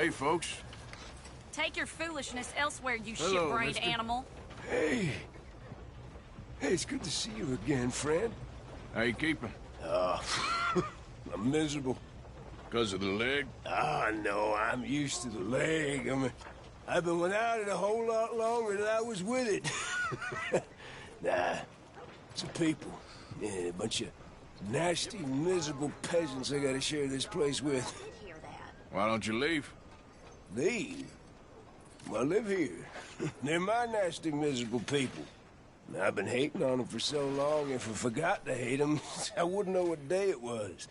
Hey, folks. Take your foolishness elsewhere, you Hello, shit-brained mister. animal. Hey. Hey, it's good to see you again, friend. How you keeping? I'm miserable. Because of the leg? Ah, no, I'm used to the leg. I mean, I've been without it a whole lot longer than I was with it. Nah, it's the people. Yeah, a bunch of nasty, miserable peasants I gotta share this place with. Hear that? Why don't you leave? Leave? Well, I live here. They're my nasty, miserable people. I've been hating on them for so long, if I forgot to hate them, I wouldn't know what day it was.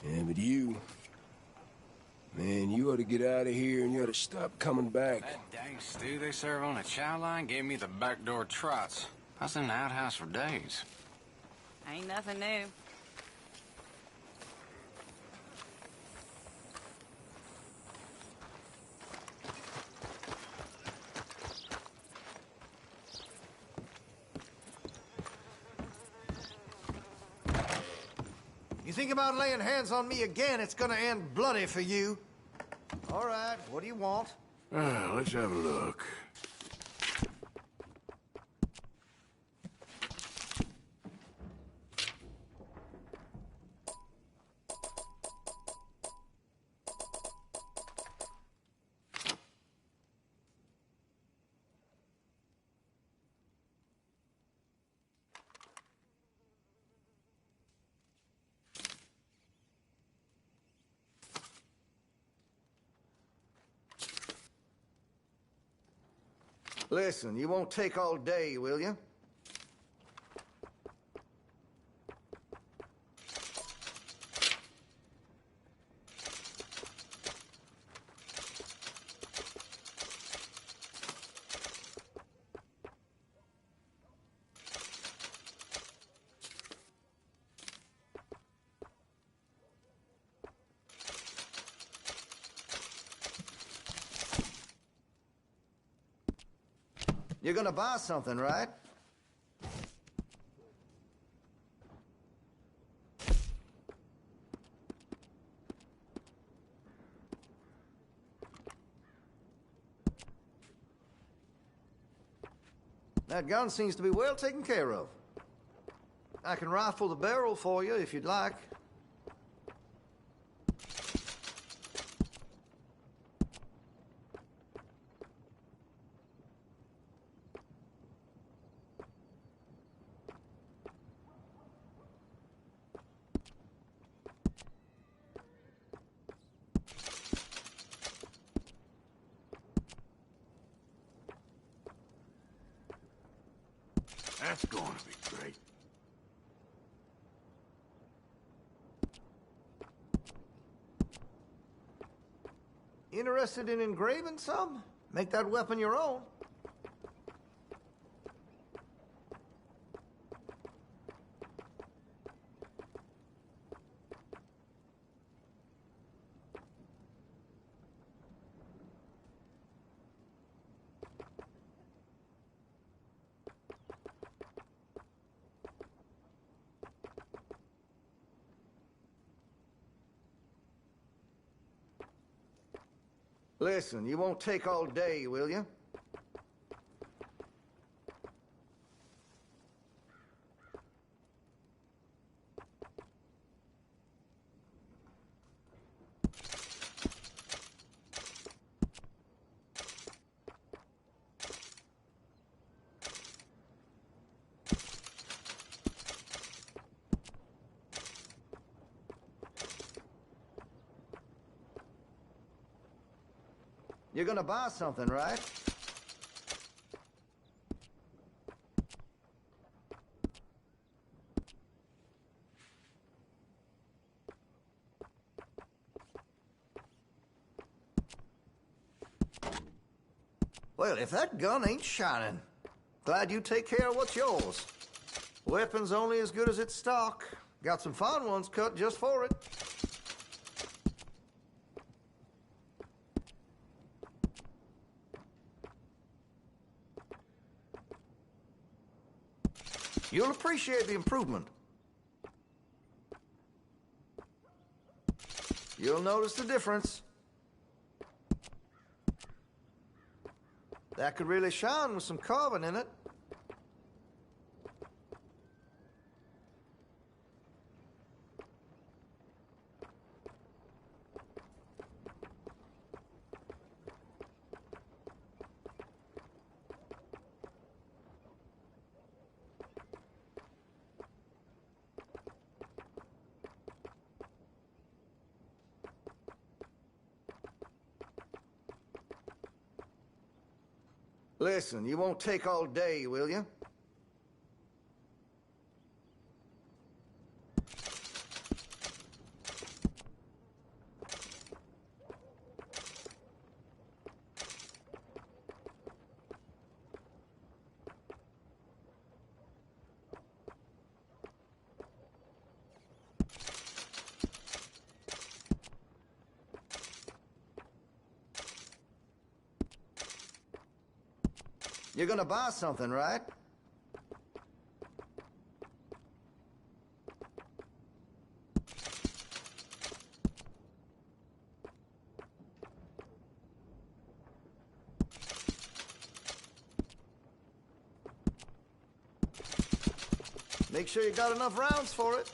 Yeah, but you... Man, you ought to get out of here and you ought to stop coming back. That dang stew they serve on the chow line gave me the backdoor trots. I was in the outhouse for days. Ain't nothing new. You think about laying hands on me again, it's gonna end bloody for you. All right, what do you want? Let's have a look. Listen, you won't take all day, will you? You're gonna buy something, right? That gun seems to be well taken care of. I can rifle the barrel for you if you'd like. That's going to be great. Interested in engraving some? Make that weapon your own. Listen, you won't take all day, will you? You're gonna buy something, right? Well, if that gun ain't shining, glad you take care of what's yours. Weapon's only as good as its stock. Got some fine ones cut just for it. You'll appreciate the improvement. You'll notice the difference. That could really shine with some carbon in it. Listen, you won't take all day, will you? You're gonna buy something, right? Make sure you got enough rounds for it.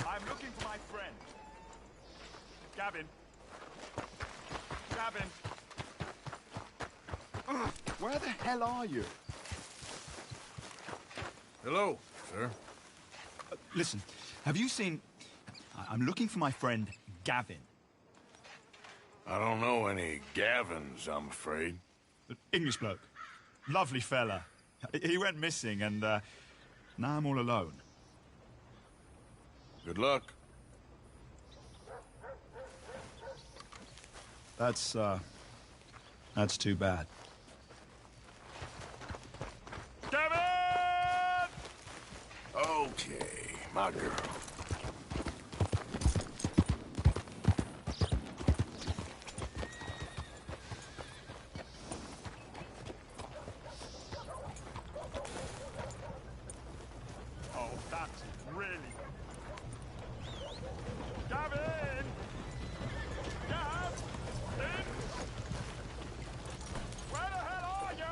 I'm looking for my friend. Gavin. Gavin. Where the hell are you? Hello, sir. Listen, have you seen... I'm looking for my friend, Gavin. I don't know any Gavins, I'm afraid. English bloke. Lovely fella. He went missing and, now I'm all alone. Good luck. That's too bad. Gavin! Okay, my girl. Oh, that's really... Gavin! Gavin! Where the hell are you?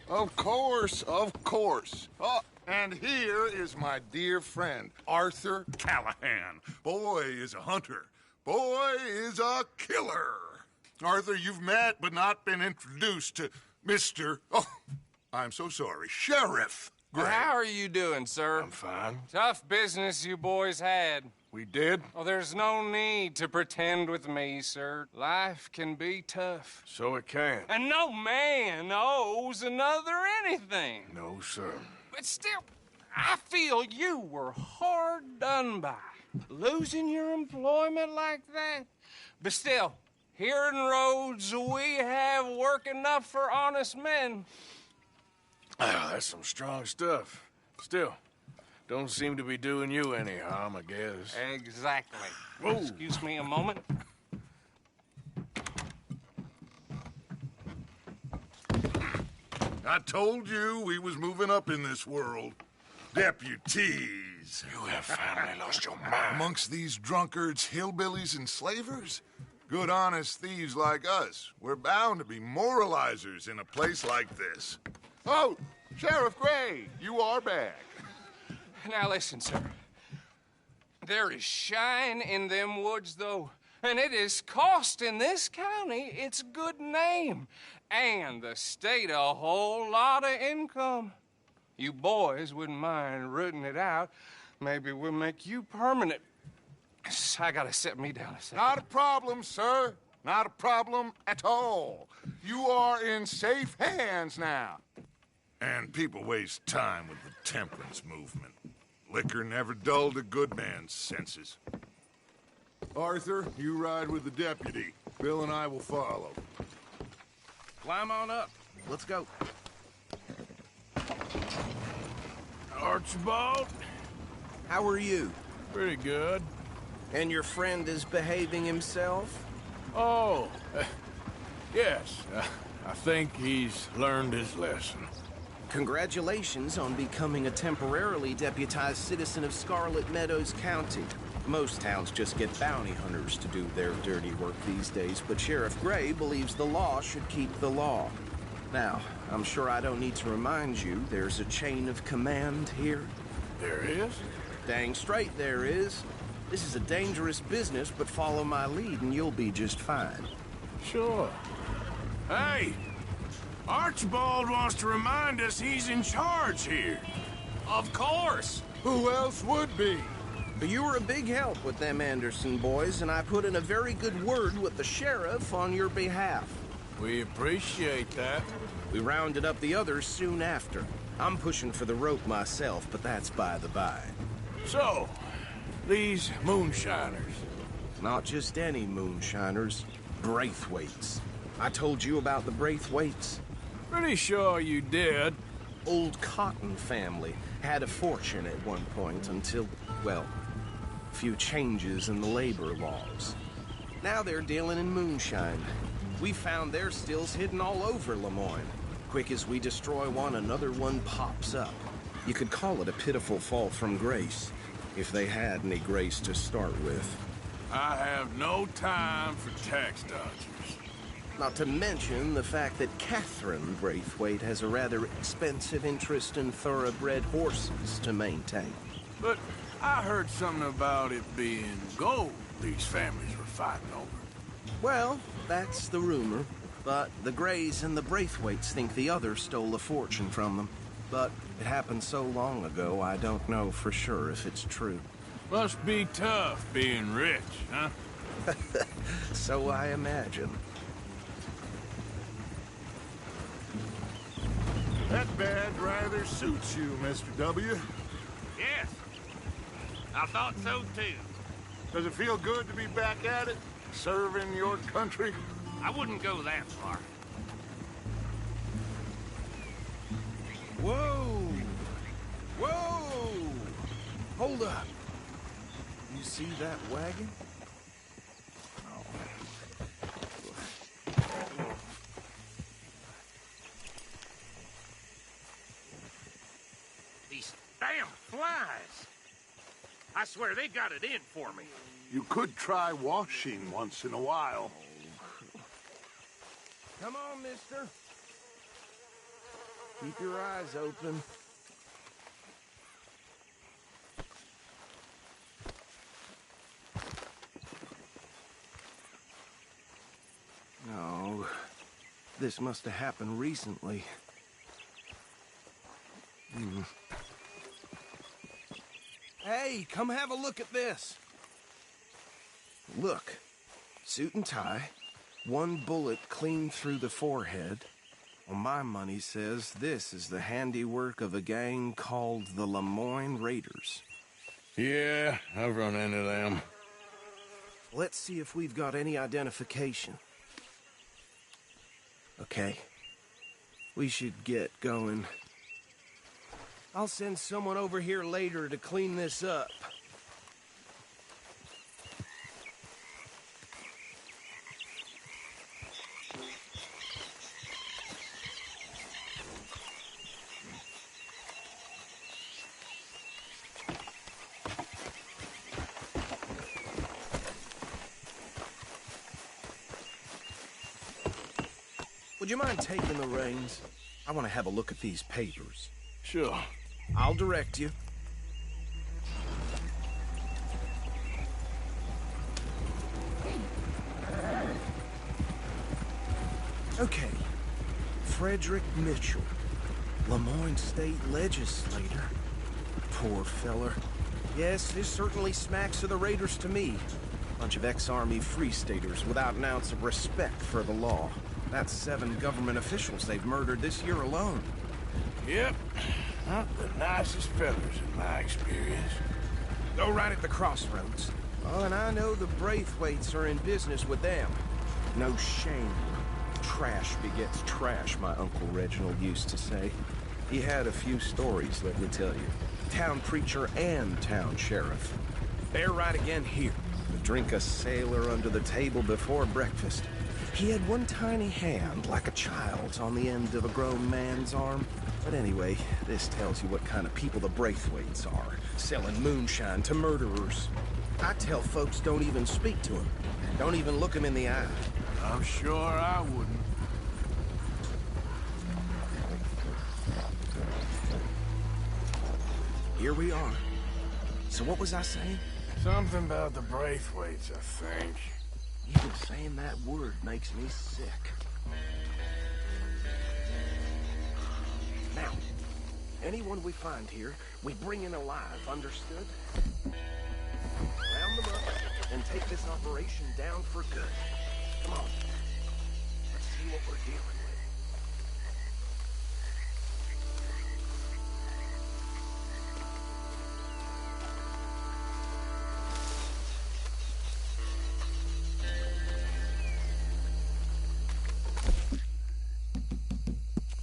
Of course, of course. Oh, and here is my dear friend, Arthur Callahan. Boy is a hunter. Boy is a killer. Arthur, you've met but not been introduced to Mr. Oh, I'm so sorry, Sheriff Gray. How are you doing, sir? I'm fine. Tough business you boys had. We did? Oh, there's no need to pretend with me, sir. Life can be tough. So it can. And no man owes another anything. No, sir. But still, I feel you were hard done by. Losing your employment like that. But still, here in Rhodes, we have work enough for honest men. Ah, that's some strong stuff. Still, don't seem to be doing you any harm, I guess. Exactly. Whoa. Excuse me a moment. I told you we was moving up in this world. Deputies. You have finally lost your mind. Amongst these drunkards, hillbillies, and slavers? Good, honest thieves like us. We're bound to be moralizers in a place like this. Oh, Sheriff Gray, you are back. Now listen, sir. There is shine in them woods, though, and it is costing this county its good name and the state a whole lot of income. You boys wouldn't mind rooting it out. Maybe we'll make you permanent. I gotta set me down a second. Not a problem, sir. Not a problem at all. You are in safe hands now. And people waste time with the temperance movement. Liquor never dulled a good man's senses. Arthur, you ride with the deputy. Bill and I will follow. Climb on up. Let's go. Archibald? How are you? Pretty good. And your friend is behaving himself? Oh, yes. I think he's learned his lesson. Congratulations on becoming a temporarily deputized citizen of Scarlet Meadows County. Most towns just get bounty hunters to do their dirty work these days, but Sheriff Gray believes the law should keep the law. Now, I'm sure I don't need to remind you there's a chain of command here. There is? Dang straight there is. This is a dangerous business, but follow my lead and you'll be just fine. Sure. Hey! Archibald wants to remind us he's in charge here. Of course. Who else would be? You were a big help with them Anderson boys, and I put in a very good word with the sheriff on your behalf. We appreciate that. We rounded up the others soon after. I'm pushing for the rope myself, but that's by the by. So, these moonshiners. Not just any moonshiners, Braithwaites. I told you about the Braithwaites. Pretty sure you did. Old Cotton family had a fortune at one point until, well, a few changes in the labor laws. Now they're dealing in moonshine. We found their stills hidden all over Lemoyne. Quick as we destroy one, another one pops up. You could call it a pitiful fall from grace, if they had any grace to start with. I have no time for tax dodgers. Not to mention the fact that Catherine Braithwaite has a rather expensive interest in thoroughbred horses to maintain. But I heard something about it being gold these families were fighting over. Well, that's the rumor. But the Grays and the Braithwaites think the other stole a fortune from them. But it happened so long ago, I don't know for sure if it's true. Must be tough being rich, huh? So I imagine. That badge rather suits you, Mr. W. Yes. I thought so, too. Does it feel good to be back at it? Serving your country? I wouldn't go that far. Whoa! Whoa! Hold up. You see that wagon? These damn flies. I swear they got it in for me. You could try washing once in a while. Come on, mister. Keep your eyes open. No, this must have happened recently. Hey, come have a look at this. Look, suit and tie, one bullet clean through the forehead. Well, my money says this is the handiwork of a gang called the Lemoyne Raiders. Yeah, I've run into them. Let's see if we've got any identification. Okay. We should get going. I'll send someone over here later to clean this up. Would you mind taking the reins? I want to have a look at these papers. Sure. I'll direct you. Okay. Frederick Mitchell, Lemoyne State Legislator. Poor feller. Yes, this certainly smacks of the Raiders to me. Bunch of ex-Army Free Staters without an ounce of respect for the law. That's 7 government officials they've murdered this year alone. Yep. Not the nicest fellas in my experience. Go right at the crossroads. Oh, and I know the Braithwaites are in business with them. No shame. Trash begets trash, my Uncle Reginald used to say. He had a few stories, let me tell you. Town preacher and town sheriff. They're right again here. To drink a sailor under the table before breakfast. He had one tiny hand, like a child's, on the end of a grown man's arm. But anyway, this tells you what kind of people the Braithwaites are. Selling moonshine to murderers. I tell folks don't even speak to him. Don't even look him in the eye. I'm sure I wouldn't. Here we are. So what was I saying? Something about the Braithwaites, I think. Even saying that word makes me sick. Now, anyone we find here, we bring in alive, understood? Round them up and take this operation down for good. Come on. Let's see what we're dealing with.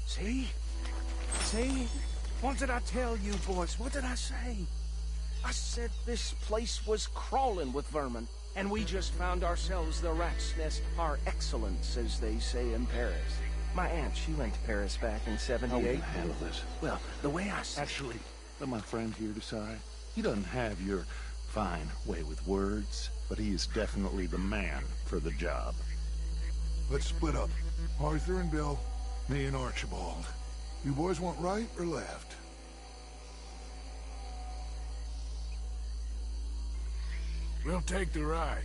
See? See? What did I tell you, boys? What did I say? I said this place was crawling with vermin, and we just found ourselves the rat's nest par excellence, as they say in Paris. My aunt, she went to Paris back in '78. How are we gonna handle this? Well, the way I see Actually, let my friend here decide. He doesn't have your fine way with words, but he is definitely the man for the job. Let's split up. Arthur and Bill, me and Archibald. You boys want right or left? We'll take the right.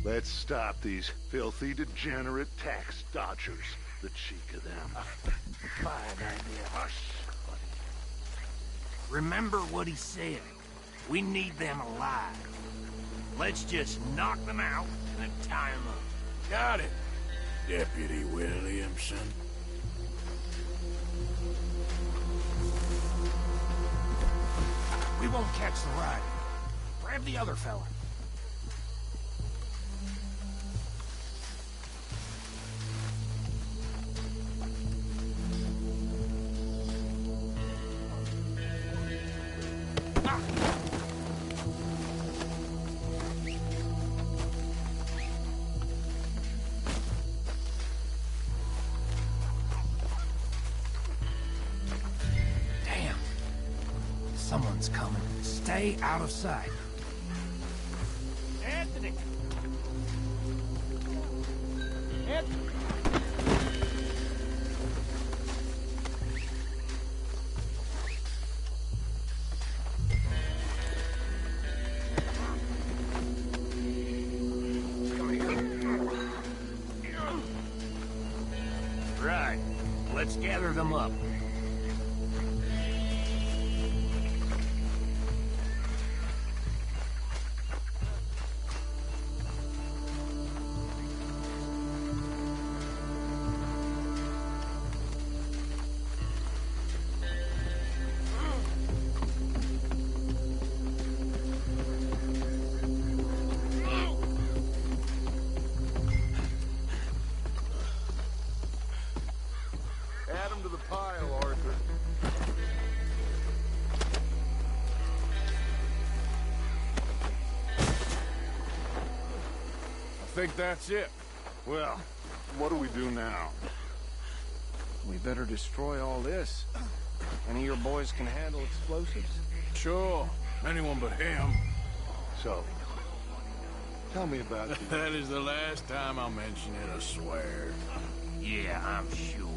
Let's stop these filthy, degenerate tax dodgers. The cheek of them. Fine idea. Hush, buddy. Remember what he said. We need them alive. Let's just knock them out and then tie them up. Got it, Deputy Williamson. We won't catch the rider. Grab the other fella. Damn. Someone's coming. Stay out of sight. Anthony! Anthony! Right. Let's gather them up. Add them to the pile, Arthur. I think that's it. Well, what do we do now? we better destroy all this. Any of your boys can handle explosives? Sure. Anyone but him. So, tell me about you. That is the last time I'll mention it, I swear. Yeah, I'm sure.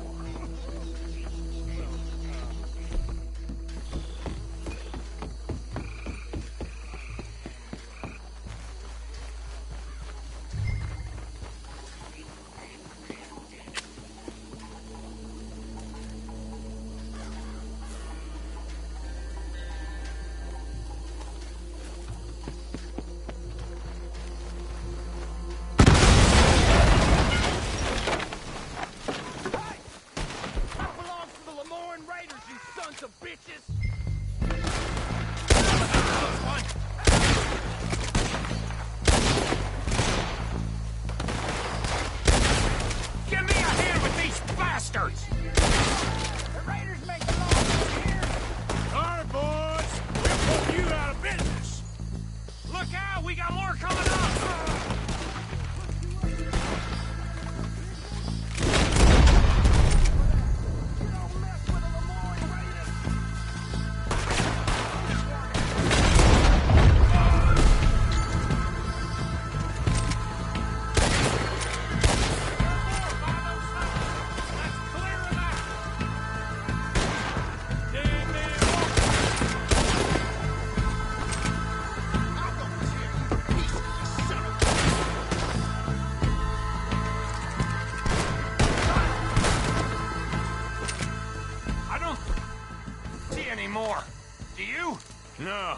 No.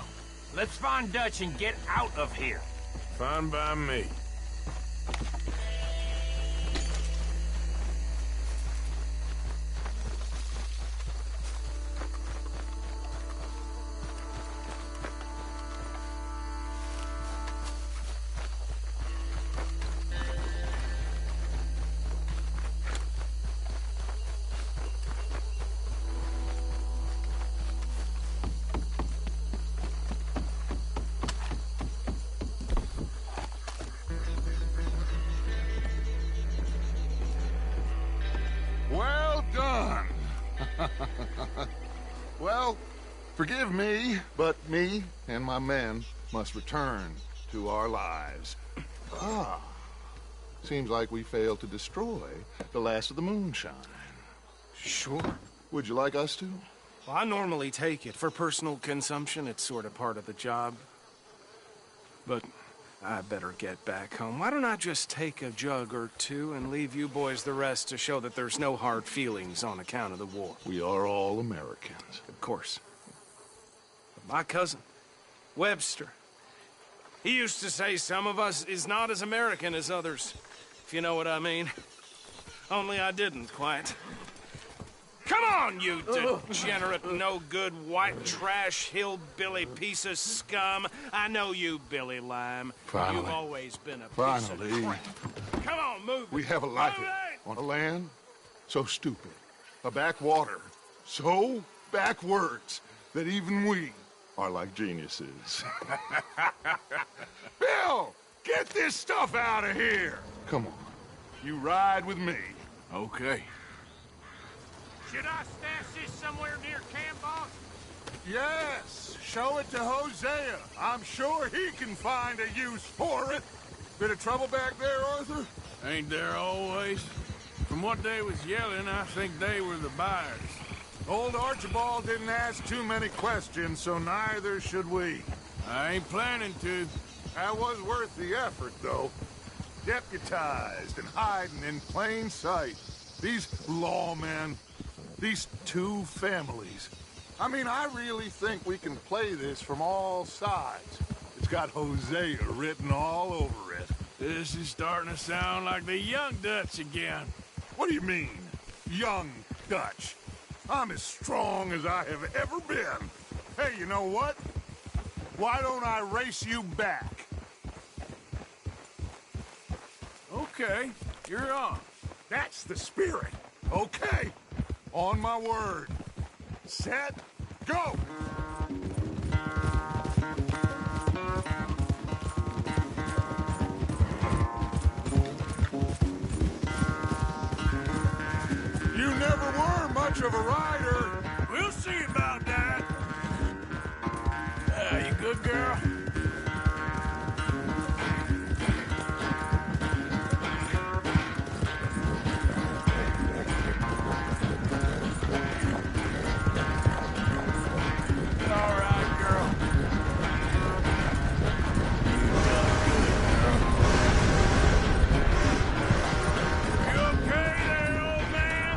Let's find Dutch and get out of here. Fine by me. Well done. Well, forgive me, but me and my men must return to our lives. Ah, seems like we failed to destroy the last of the moonshine. Sure. Would you like us to? Well, I normally take it. For personal consumption, it's sort of part of the job. But I better get back home. Why don't I just take a jug or two and leave you boys the rest to show that there's no hard feelings on account of the war? We are all Americans. Of course. But my cousin, Webster, he used to say some of us is not as American as others, if you know what I mean. Only I didn't quite. Come on, you degenerate, no-good, white trash, hillbilly piece of scum. I know you, Billy Lime. Finally. You've always been a piece of Finally. crap. Come on, move it. We have a life Move it! on a land so stupid, a backwater so backwards that even we are like geniuses. Bill, get this stuff out of here. Come on, you ride with me. Okay. Should I stash this somewhere near camp, boss? Yes, show it to Hosea. I'm sure he can find a use for it. Bit of trouble back there, Arthur? Ain't there always? From what they was yelling, I think they were the buyers. Old Archibald didn't ask too many questions, so neither should we. I ain't planning to. That was worth the effort, though. Deputized and hiding in plain sight. These lawmen, these two families. I mean, I really think we can play this from all sides. It's got Hosea written all over it. This is starting to sound like the young Dutch again. What do you mean, young Dutch? I'm as strong as I have ever been. Hey, you know what? Why don't I race you back? Okay, you're on. That's the spirit. Okay, on my word. Set, go! You never were much of a rider. We'll see about that. You good, girl? All right, girl. You okay there, old man?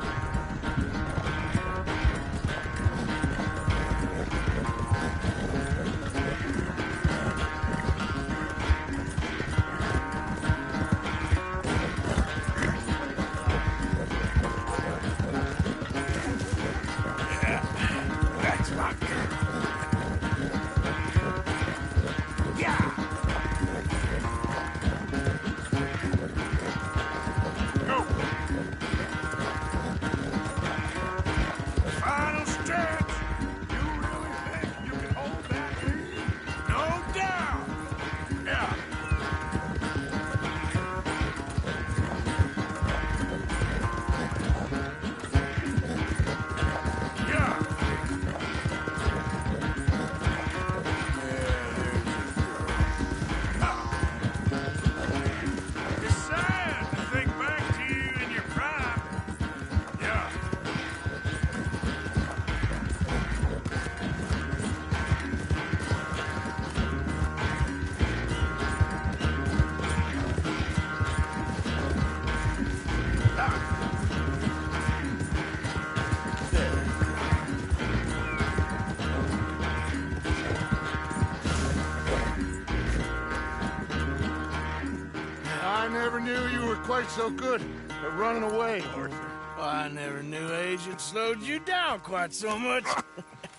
never knew you were quite so good at running away, Arthur. I never knew age had slowed you down quite so much.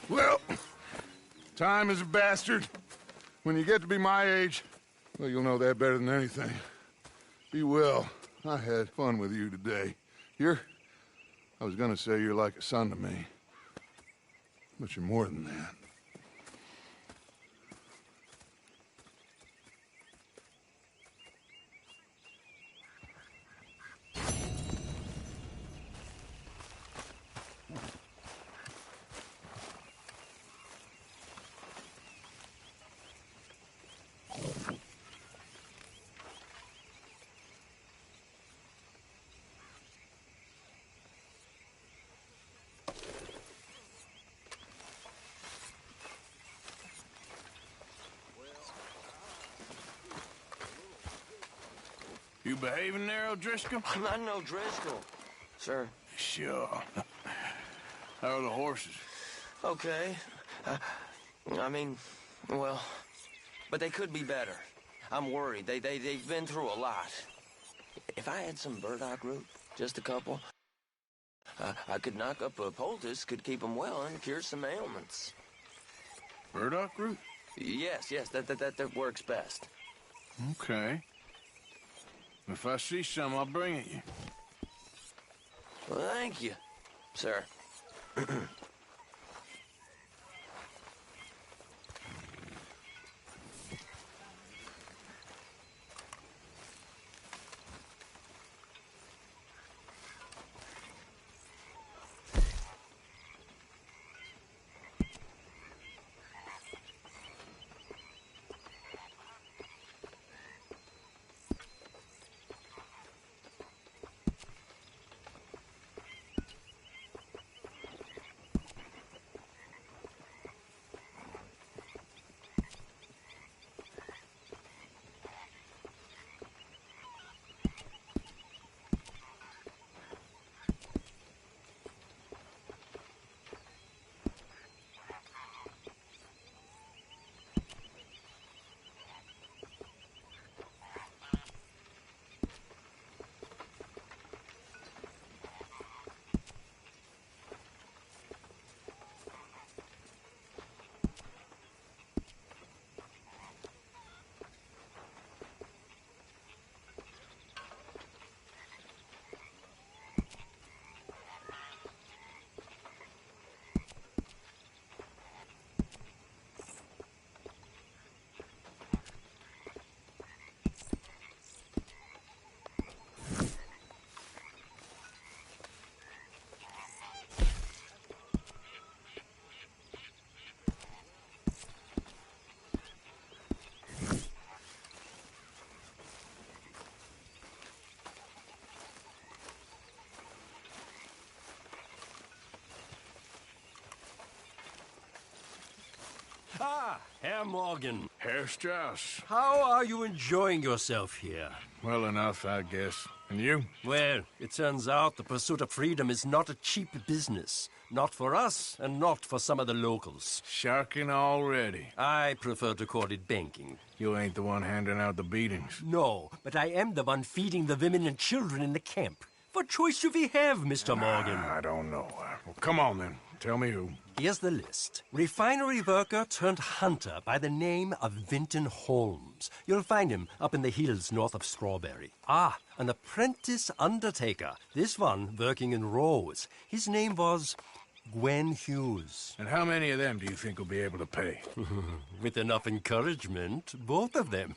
Well, time is a bastard. When you get to be my age, well, you'll know that better than anything. Be well. I had fun with you today. I was gonna say you're like a son to me, but you're more than that. You behaving there, O'Driscoll? I'm not no Driscoll, sir. Sure. How are the horses? Okay. Well, but they could be better. I'm worried. They've been through a lot. If I had some burdock root, just a couple, I could knock up a poultice, could keep them well, and cure some ailments. Burdock root? Yes, that works best. Okay. If I see some, I'll bring it you. Well, thank you, sir. Ah, Herr Morgan. Herr Strauss. How are you enjoying yourself here? Well enough, I guess. And you? Well, it turns out the pursuit of freedom is not a cheap business. Not for us, and not for some of the locals. Sharking already. I prefer to call it banking. You ain't the one handing out the beatings. No, but I am the one feeding the women and children in the camp. What choice do we have, Mr. Morgan? I don't know. Well, come on, then. Tell me who. Here's the list. Refinery worker turned hunter by the name of Vinton Holmes. You'll find him up in the hills north of Strawberry. Ah, an apprentice undertaker. This one working in Rose. His name was Gwen Hughes. And how many of them do you think will be able to pay? With enough encouragement, both of them.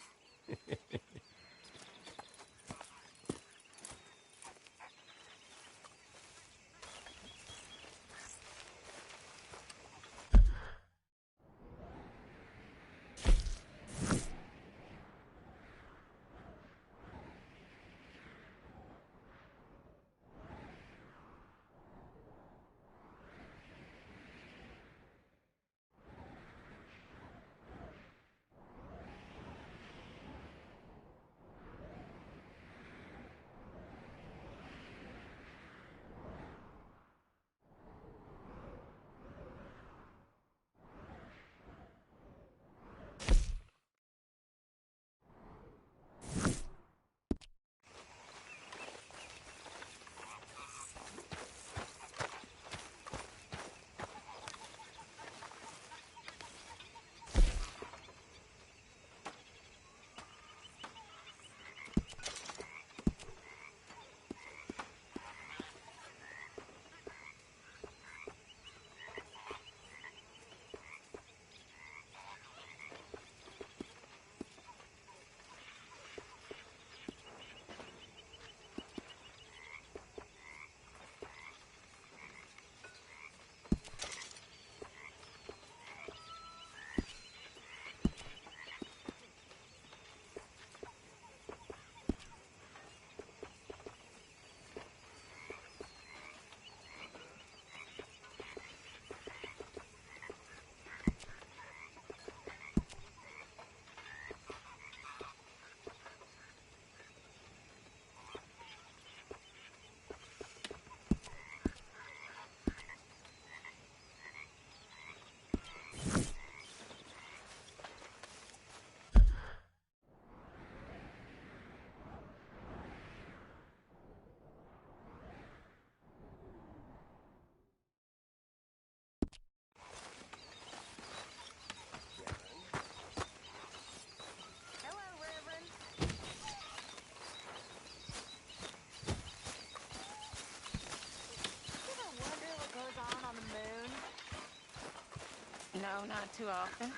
not too often.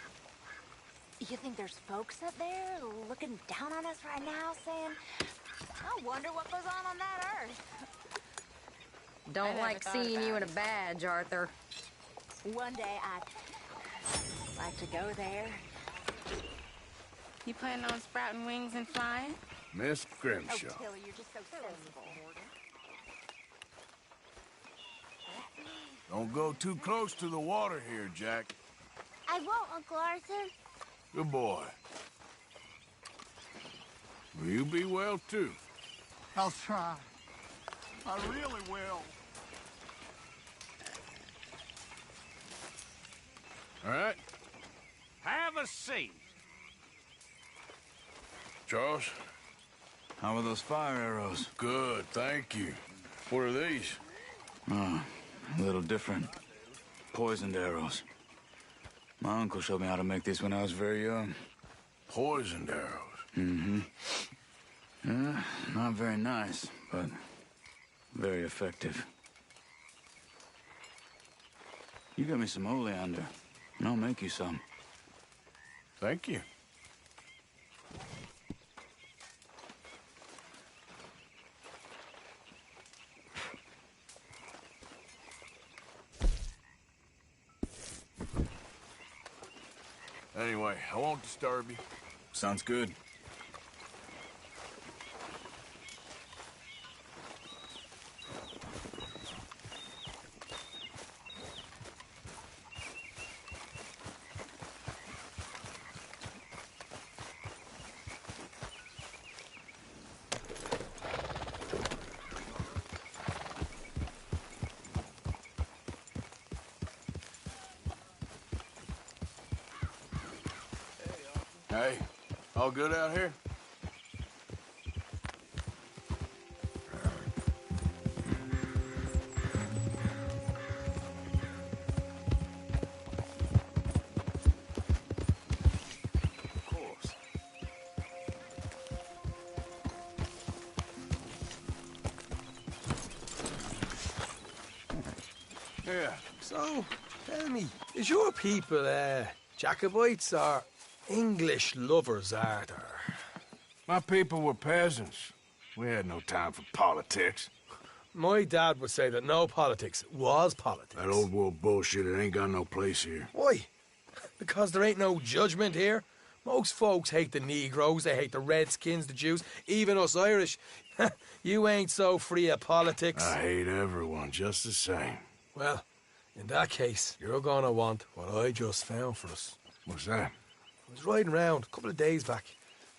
You think there's folks up there looking down on us right now saying, I wonder what goes on that Earth? Don't like seeing you in a badge, Arthur. One day I'd like to go there. You planning on sprouting wings and flying? Miss Grimshaw. Oh, Tilly, you're just so sensible. Don't go too close to the water here, Jack. I won't, Uncle Arthur. Good boy. Will you be well, too? I'll try. I really will. All right. Have a seat. Charles? How are those fire arrows? Good, thank you. What are these? Oh, a little different. Poisoned arrows. My uncle showed me how to make these when I was very young. Poisoned arrows? Mm-hmm. Yeah, not very nice, but very effective. You get me some oleander, and I'll make you some. Thank you. Anyway, I won't disturb you. Sounds good. Hey, all good out here? Of course. Yeah. So, tell me, is your people, Jacobites or English lovers, Arthur? My people were peasants. We had no time for politics. My dad would say that no politics was politics. That old world bullshit, it ain't got no place here. Why? Because there ain't no judgment here. Most folks hate the Negroes, they hate the Redskins, the Jews, even us Irish. You ain't so free of politics. I hate everyone just the same. Well, in that case, you're gonna want what I just found for us. What's that? I was riding around a couple of days back.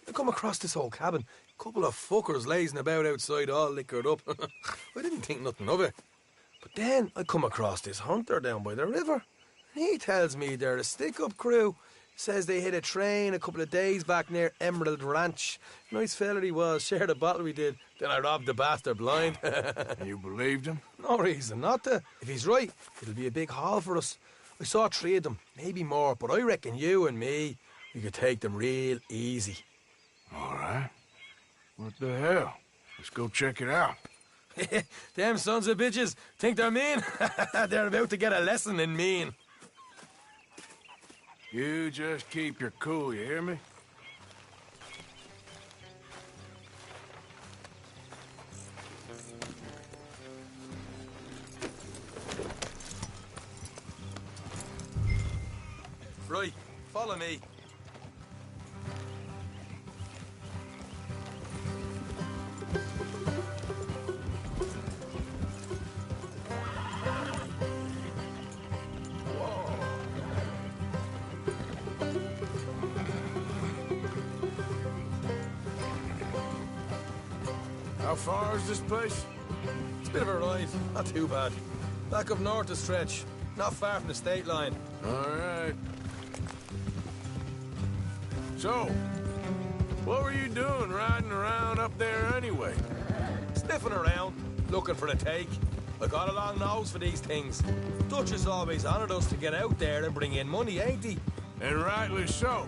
I come across this old cabin. A couple of fuckers lazing about outside all liquored up. I didn't think nothing of it. But then I come across this hunter down by the river. And he tells me they're a stick-up crew. Says they hit a train a couple of days back near Emerald Ranch. Nice fella he was, shared a bottle we did. Then I robbed the bastard blind. You believed him? No reason not to. If he's right, it'll be a big haul for us. I saw 3 of them, maybe more, but I reckon you and me, we could take them real easy. All right. What the hell? Let's go check it out. Them sons of bitches think they're mean. They're about to get a lesson in mean. You just keep your cool, you hear me? Right, follow me. How far is this place? It's a bit of a ride, not too bad. Back up north a stretch, not far from the state line. All right. So, what were you doing riding around up there anyway? Sniffing around, looking for a take. I got a long nose for these things. Dutch has always honoured us to get out there and bring in money, ain't he? And rightly so.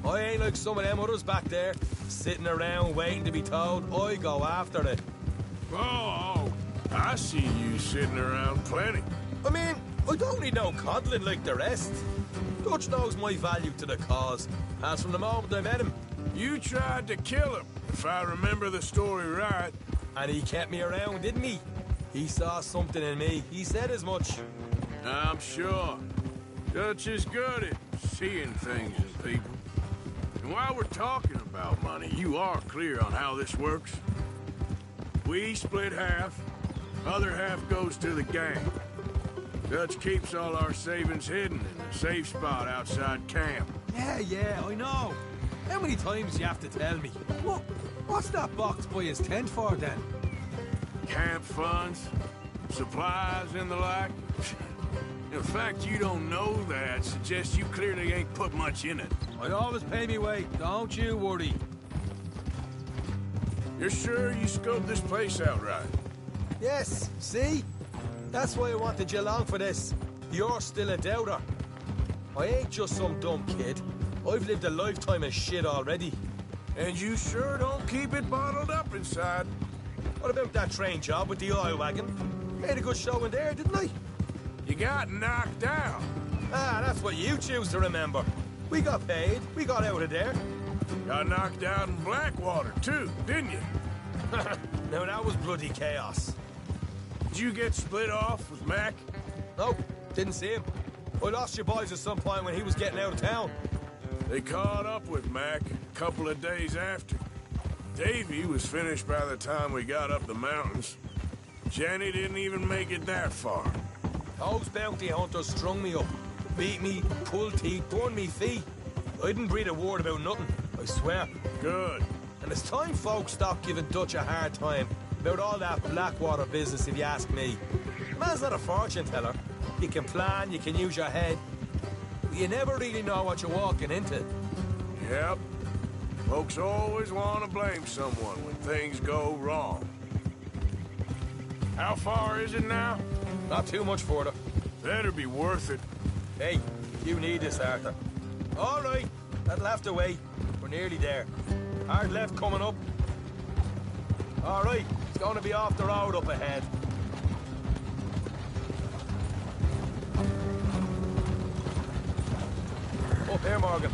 I ain't like some of them others back there, sitting around waiting to be told. I go after it. Oh, I see you sitting around plenty. I mean, I don't need no coddling like the rest. Dutch knows my value to the cause. As from the moment I met him. You tried to kill him, if I remember the story right. And he kept me around, didn't he? He saw something in me. He said as much. I'm sure. Dutch is good at seeing things in people. And while we're talking about money, you are clear on how this works? We split half, other half goes to the gang. Dutch keeps all our savings hidden in a safe spot outside camp. Yeah, I know. How many times do you have to tell me? What's that box by his tent for, then? Camp funds, supplies, and the like. The fact you don't know that suggests you clearly ain't put much in it. I always pay me way, don't you worry. You're sure you scoped this place out right? Yes, see? That's why I wanted you along for this. You're still a doubter. I ain't just some dumb kid. I've lived a lifetime of shit already. And you sure don't keep it bottled up inside. What about that train job with the oil wagon? Made a good show in there, didn't I? You got knocked out. Ah, that's what you choose to remember. We got paid. We got out of there. Got knocked out in Blackwater, too, didn't you? Now, that was bloody chaos. Did you get split off with Mac? Nope, didn't see him. I lost your boys at some point when he was getting out of town. They caught up with Mac a couple of days after. Davy was finished by the time we got up the mountains. Jenny didn't even make it that far. Those bounty hunters strung me up. Beat me, pulled teeth, burned me feet. I didn't breathe a word about nothing, I swear. Good. And it's time folks stopped giving Dutch a hard time about all that Blackwater business, if you ask me. The man's not a fortune teller. You can plan, you can use your head. But you never really know what you're walking into. Yep. Folks always want to blame someone when things go wrong. How far is it now? Not too much further. Better be worth it. Hey, you need this, Arthur. All right, that'll have to wait. We're nearly there. Hard left coming up. All right, it's going to be off the road up ahead. Up here, Morgan.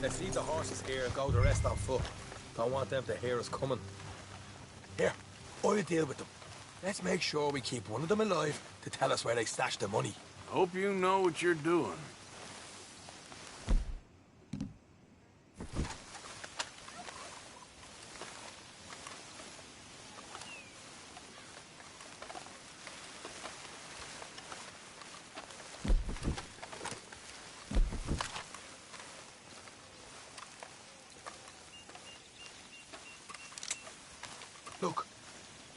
Let's leave the horses here and go the rest on foot. Don't want them to hear us coming. Here, I'll deal with them. Let's make sure we keep one of them alive to tell us where they stashed the money. Hope you know what you're doing. Look,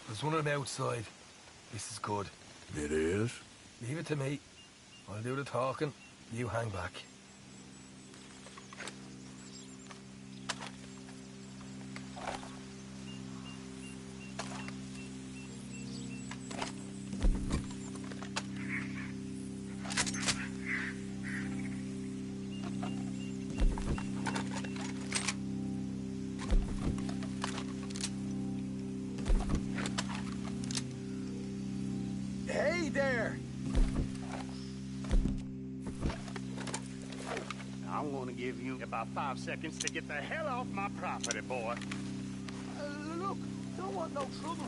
there's one of them outside. This is good. It is? Leave it to me. I'll do the talking. You hang back. Hey there! I'm gonna give you about 5 seconds to get the hell off my property, boy. Look, don't want no trouble.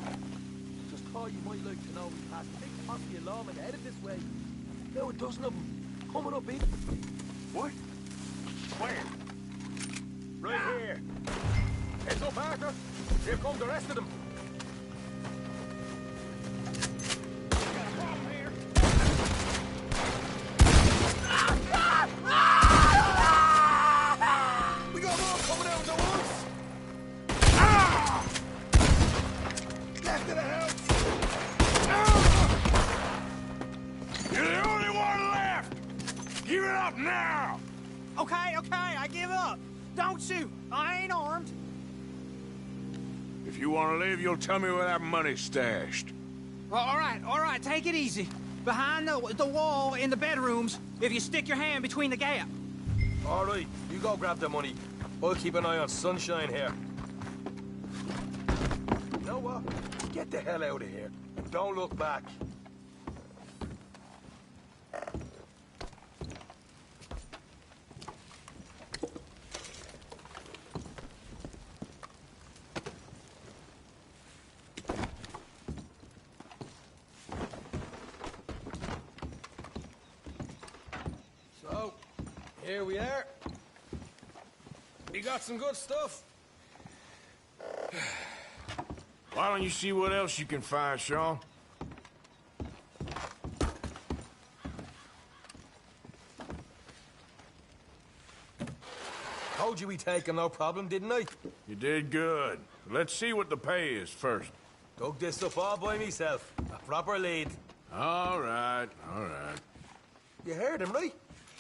Just thought you might like to know we passed a big posse alarm and headed this way. Now a dozen of them. Coming up, Ethan. What? Where? Right here. Heads up, Arthur. Here come the rest of them. We got more coming out at once. Left to the house. You're the only one left! Give it up now! Okay, I give up. Don't shoot. I ain't armed. If you want to live, you'll tell me where that money's stashed. Well, all right, take it easy. Behind the wall in the bedrooms, if you stick your hand between the gap. All right, you go grab the money. I'll keep an eye on Sunshine here. You know what? Get the hell out of here. And don't look back. So, here we are. You got some good stuff. Why don't you see what else you can find, Sean? Told you we'd take him, no problem, didn't I? You did good. Let's see what the pay is first. Dug this up all by myself. A proper lead. All right, all right. You heard him, right?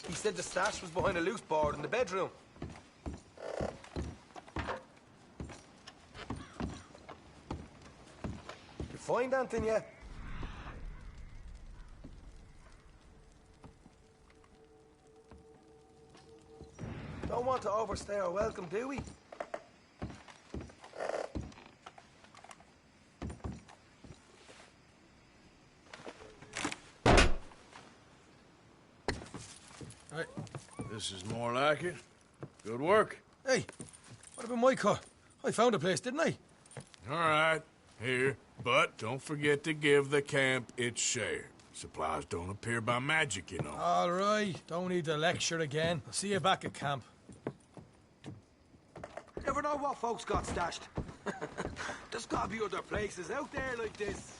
He said the stash was behind a loose board in the bedroom. You find anything yet? Don't want to overstay our welcome, do we? Right. This is more like it. Good work. Hey, what about my car? I found a place, didn't I? All right, here. But don't forget to give the camp its share. Supplies don't appear by magic, you know. All right, don't need to lecture again. I'll see you back at camp. Never know what folks got stashed. There's gotta be other places out there like this.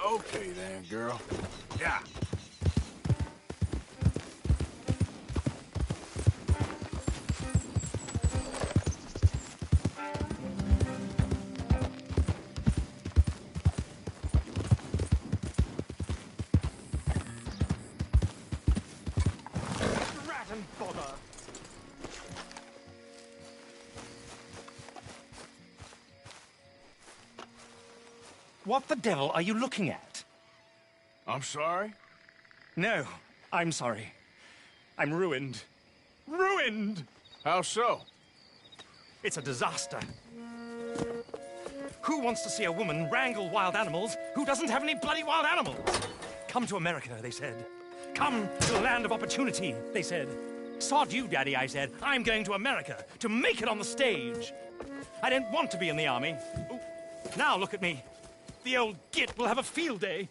Okay then, girl. Yeah. Rat and bother. What the devil are you looking at? I'm sorry? No, I'm sorry. I'm ruined. Ruined! How so? It's a disaster. Who wants to see a woman wrangle wild animals who doesn't have any bloody wild animals? Come to America, they said. Come to the land of opportunity, they said. Sod you, Daddy, I said. I'm going to America to make it on the stage. I don't want to be in the army. Ooh. Now look at me. The old git will have a field day.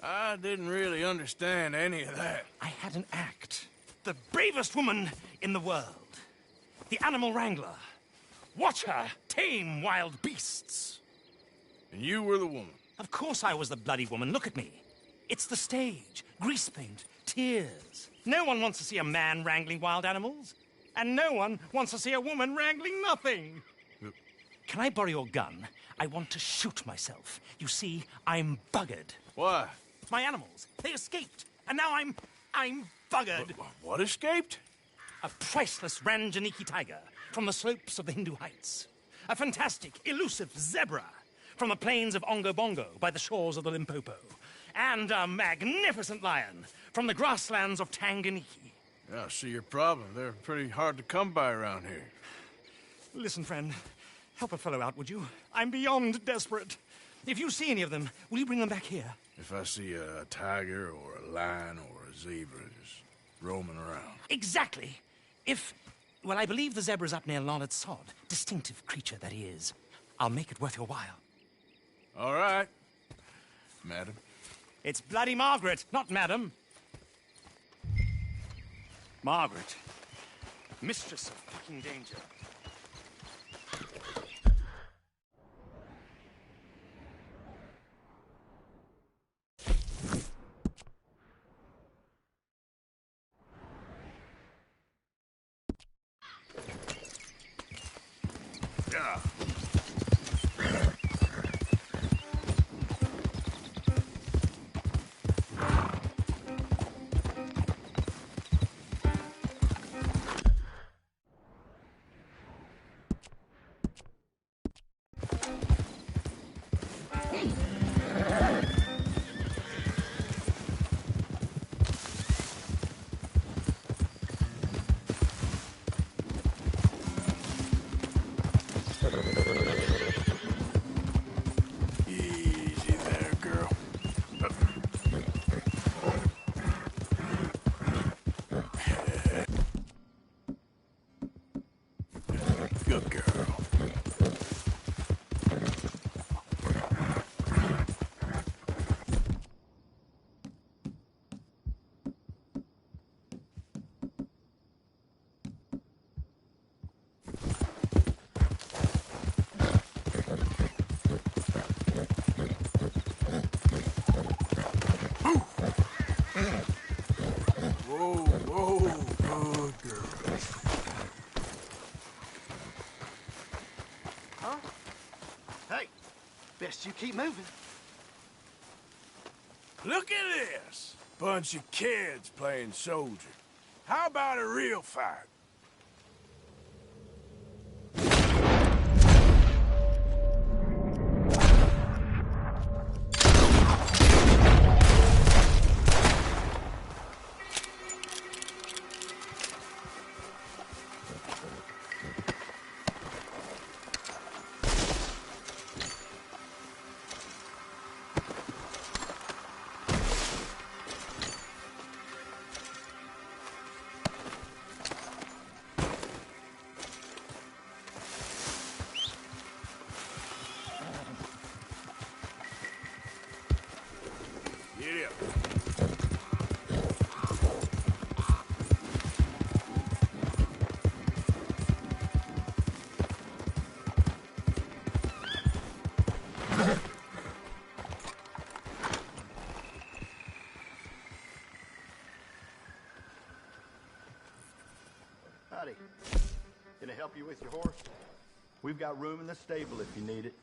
I didn't really understand any of that. I had an act. The bravest woman in the world. The animal wrangler. Watch her tame wild beasts. And you were the woman? Of course I was the bloody woman. Look at me. It's the stage. Grease paint. Tears. No one wants to see a man wrangling wild animals. And no one wants to see a woman wrangling nothing. Can I borrow your gun? I want to shoot myself. You see, I'm buggered. Why? My animals. They escaped. And now I'm buggered. What escaped? A priceless Ranjaniki tiger from the slopes of the Hindu Heights. A fantastic, elusive zebra from the plains of Ongo Bongo by the shores of the Limpopo. And a magnificent lion from the grasslands of Tanganyika. Yeah, I see your problem. They're pretty hard to come by around here. Listen, friend. Help a fellow out, would you? I'm beyond desperate. If you see any of them, will you bring them back here? If I see a tiger or a lion or a zebra just roaming around. Exactly. Well, I believe the zebra's up near Lonard Sod. Distinctive creature that he is. I'll make it worth your while. All right, madam. It's bloody Margaret, not madam. Margaret, mistress of fucking danger. Yeah. Easy there, girl. Good girl. Whoa, whoa, good girl. Huh? Hey, best you keep moving. Look at this. Bunch of kids playing soldier. How about a real fight? Get up. Howdy. Can I help you with your horse? We've got room in the stable if you need it.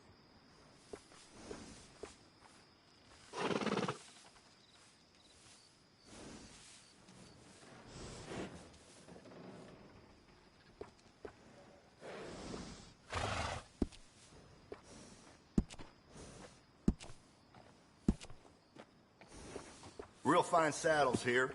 Real fine saddles here.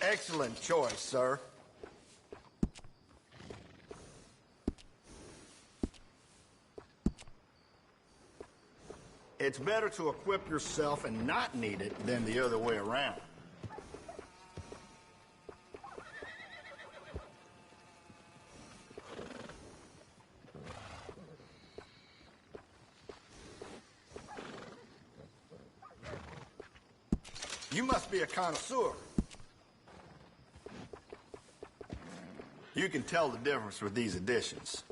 Excellent choice, sir. It's better to equip yourself and not need it than the other way around. You must be a connoisseur. You can tell the difference with these additions.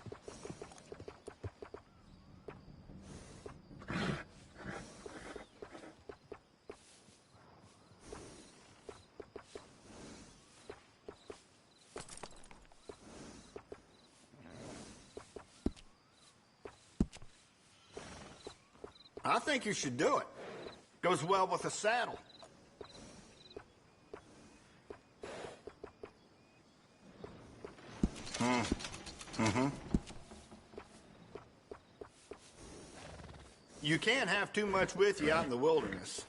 I think you should do it. Goes well with the saddle. You can't have too much with you out in the wilderness.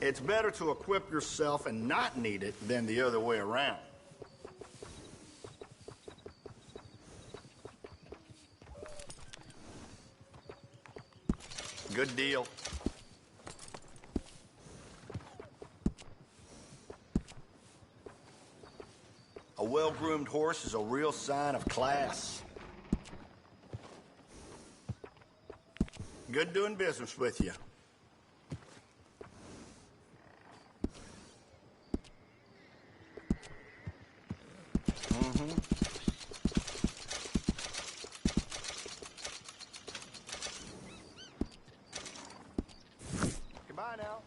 It's better to equip yourself and not need it than the other way around. Good deal. A well-groomed horse is a real sign of class. Good doing business with you. Goodbye now,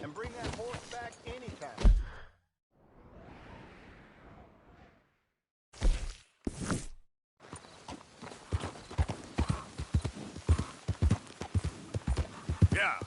and bring that horse back anytime. Yeah.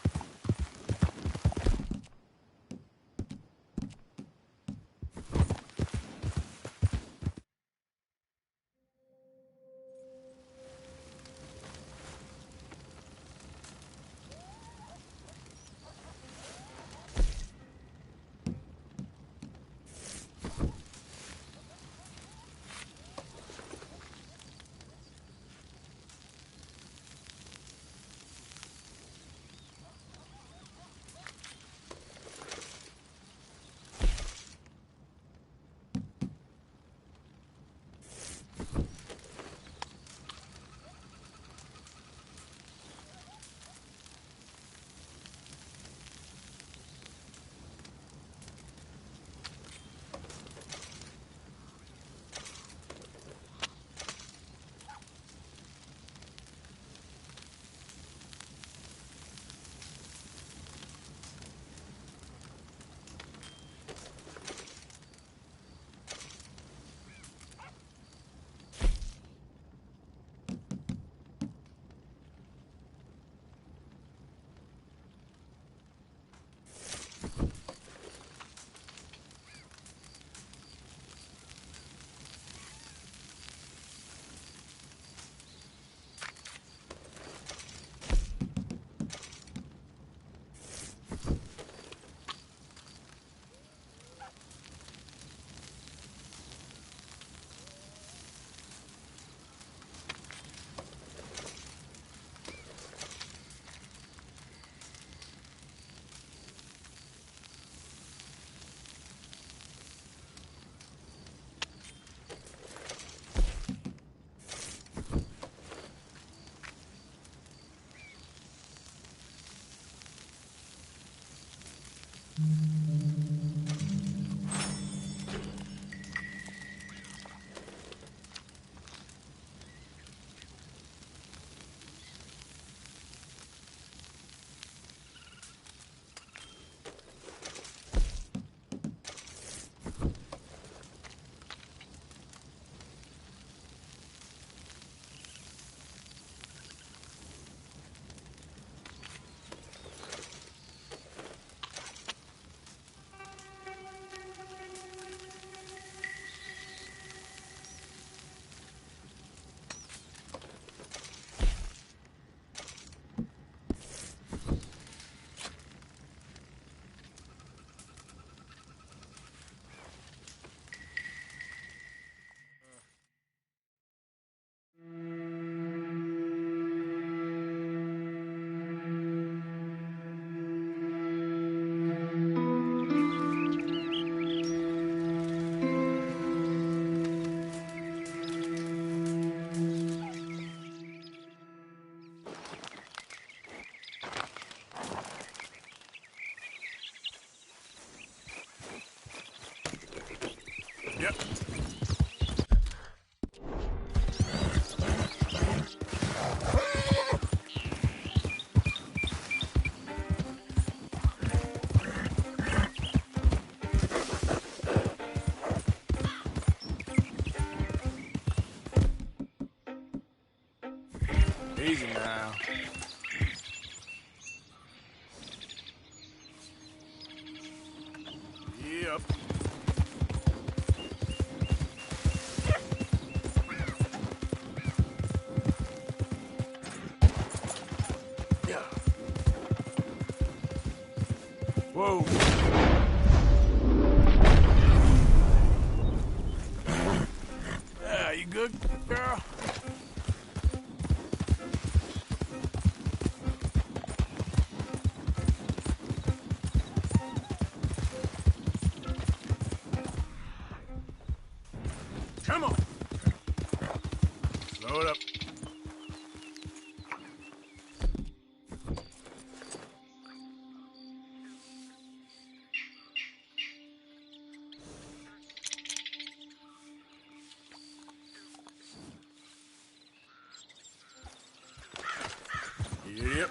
Yep. Easy now. Whoa. Yeah, you good, girl? Come on. Slow it up. Yep.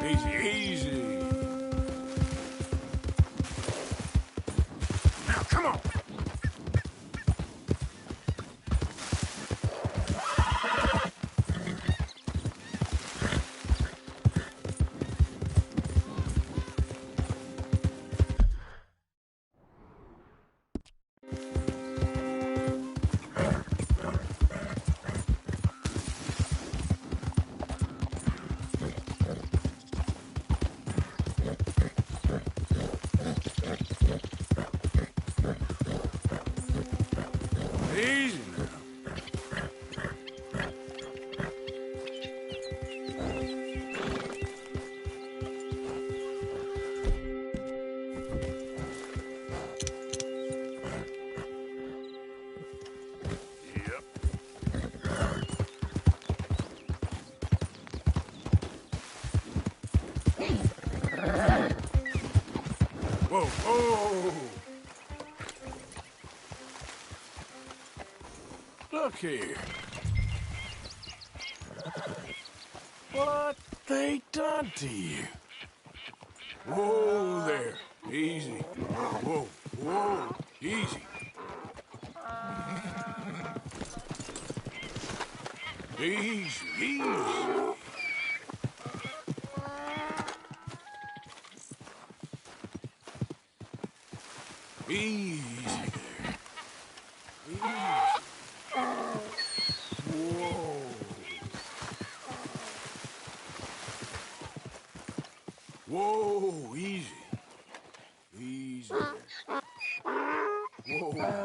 Easy, easy. Now, come on. Easy now. Whoa, whoa! Look here. What they done to you? Whoa there. Easy. Whoa, whoa. Easy. Easy, easy. Easy there. Easy. Whoa. Whoa, easy. Easy. Whoa, easy.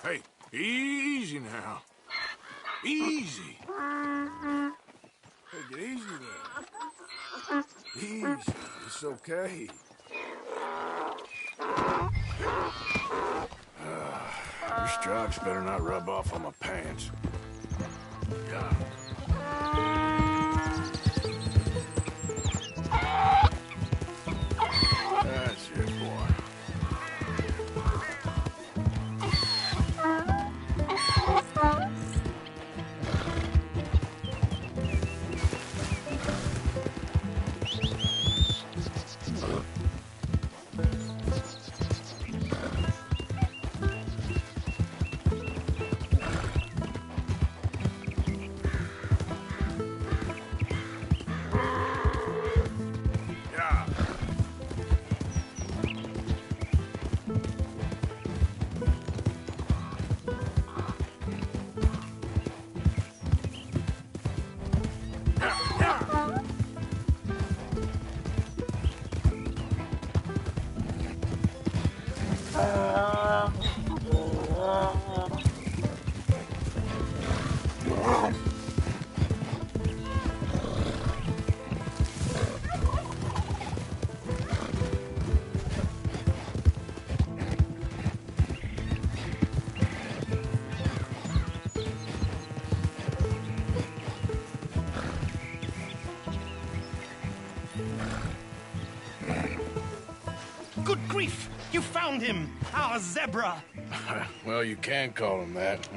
Hey, easy now. Easy. Hey, get easy there. Easy. It's okay. Your stripes better not rub off on my pants. Yeah. That's it, boy. found him, our zebra. Well, you can call him that.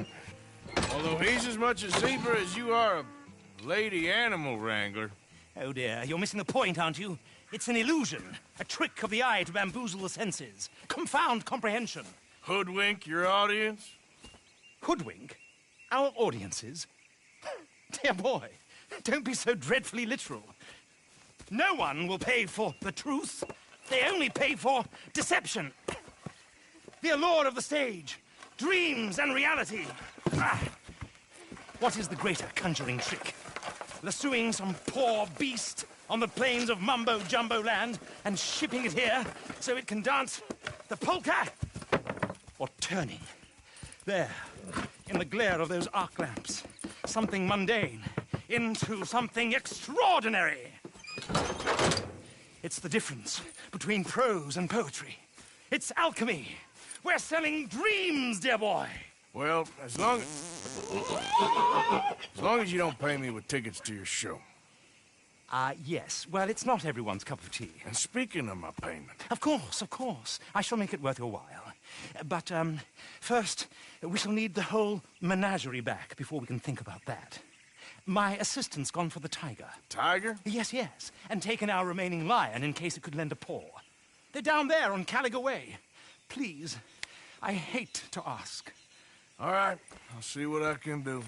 Although he's as much a zebra as you are a lady animal wrangler. Oh dear, you're missing the point, aren't you? It's an illusion, a trick of the eye to bamboozle the senses, confound comprehension. Hoodwink your audience? Hoodwink? Our audiences? Dear boy, don't be so dreadfully literal. No one will pay for the truth. They only pay for deception. The allure of the stage, dreams and reality. What is the greater conjuring trick? Lassoing some poor beast on the plains of mumbo-jumbo land and shipping it here so it can dance the polka? Or turning, there, in the glare of those arc lamps, something mundane into something extraordinary? It's the difference between prose and poetry. It's alchemy. We're selling dreams, dear boy. Well, as long as you don't pay me with tickets to your show. Yes. Well, it's not everyone's cup of tea. And speaking of my payment... Of course, of course. I shall make it worth your while. But, first, we shall need the whole menagerie back before we can think about that. My assistant's gone for the tiger. Tiger? Yes, yes. And taken our remaining lion in case it could lend a paw. They're down there on Caliga Way. Please, I hate to ask. All right, I'll see what I can do.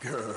Girl.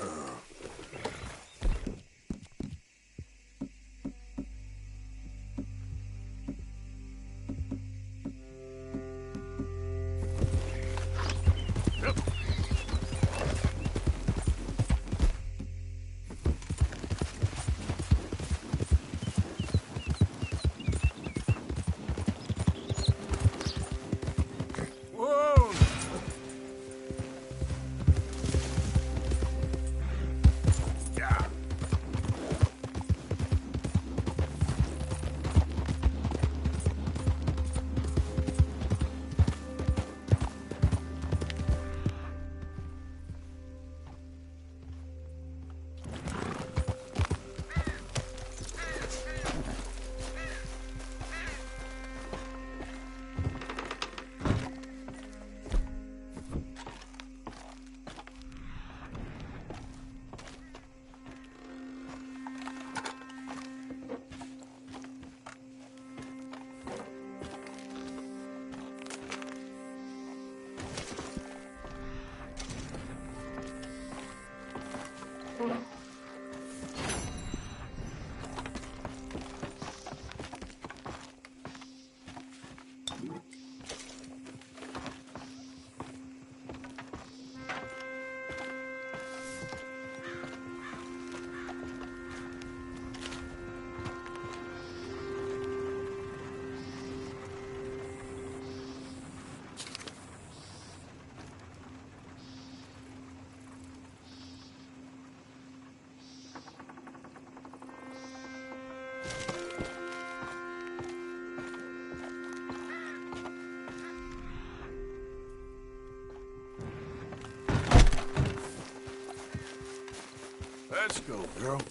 Let's go, girl.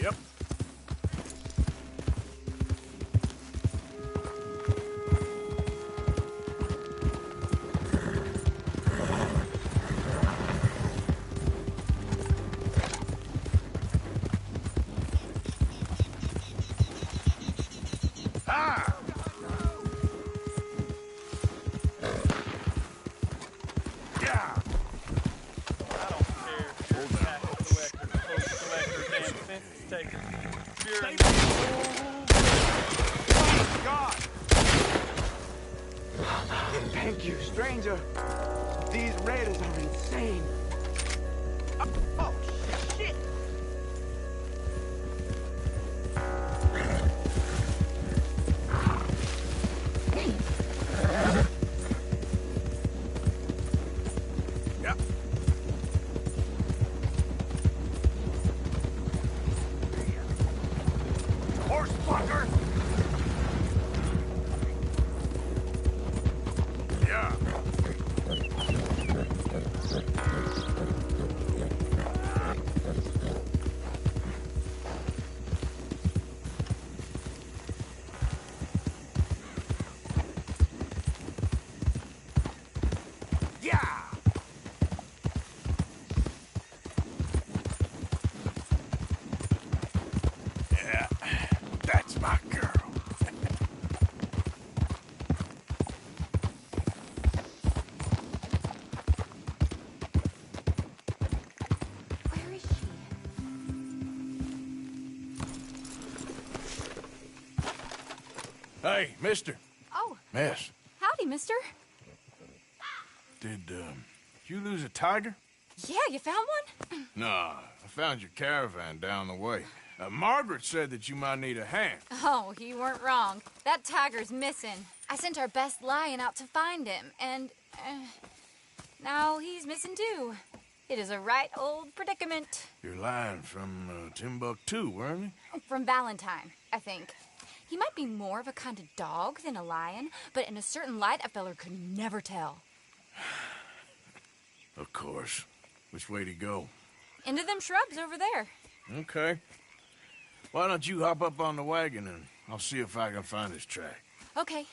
Yep. Thank you, stranger. These raiders are insane. Oh, shit! Yep. Yeah! Yeah, that's my girl. Where is she? Hey, mister. Oh, Miss, howdy, mister. did you lose a tiger? Yeah, you found one? Nah, I found your caravan down the way. Margaret said that you might need a hand. Oh, you weren't wrong. That tiger's missing. I sent our best lion out to find him, and now he's missing too. It is a right old predicament. You're lying from Timbuktu, weren't you? From Valentine, I think. He might be more of a kind of dog than a lion, but in a certain light, a feller could never tell. Of course. Which way to go? Into them shrubs over there. Okay. Why don't you hop up on the wagon and I'll see if I can find his track. Okay.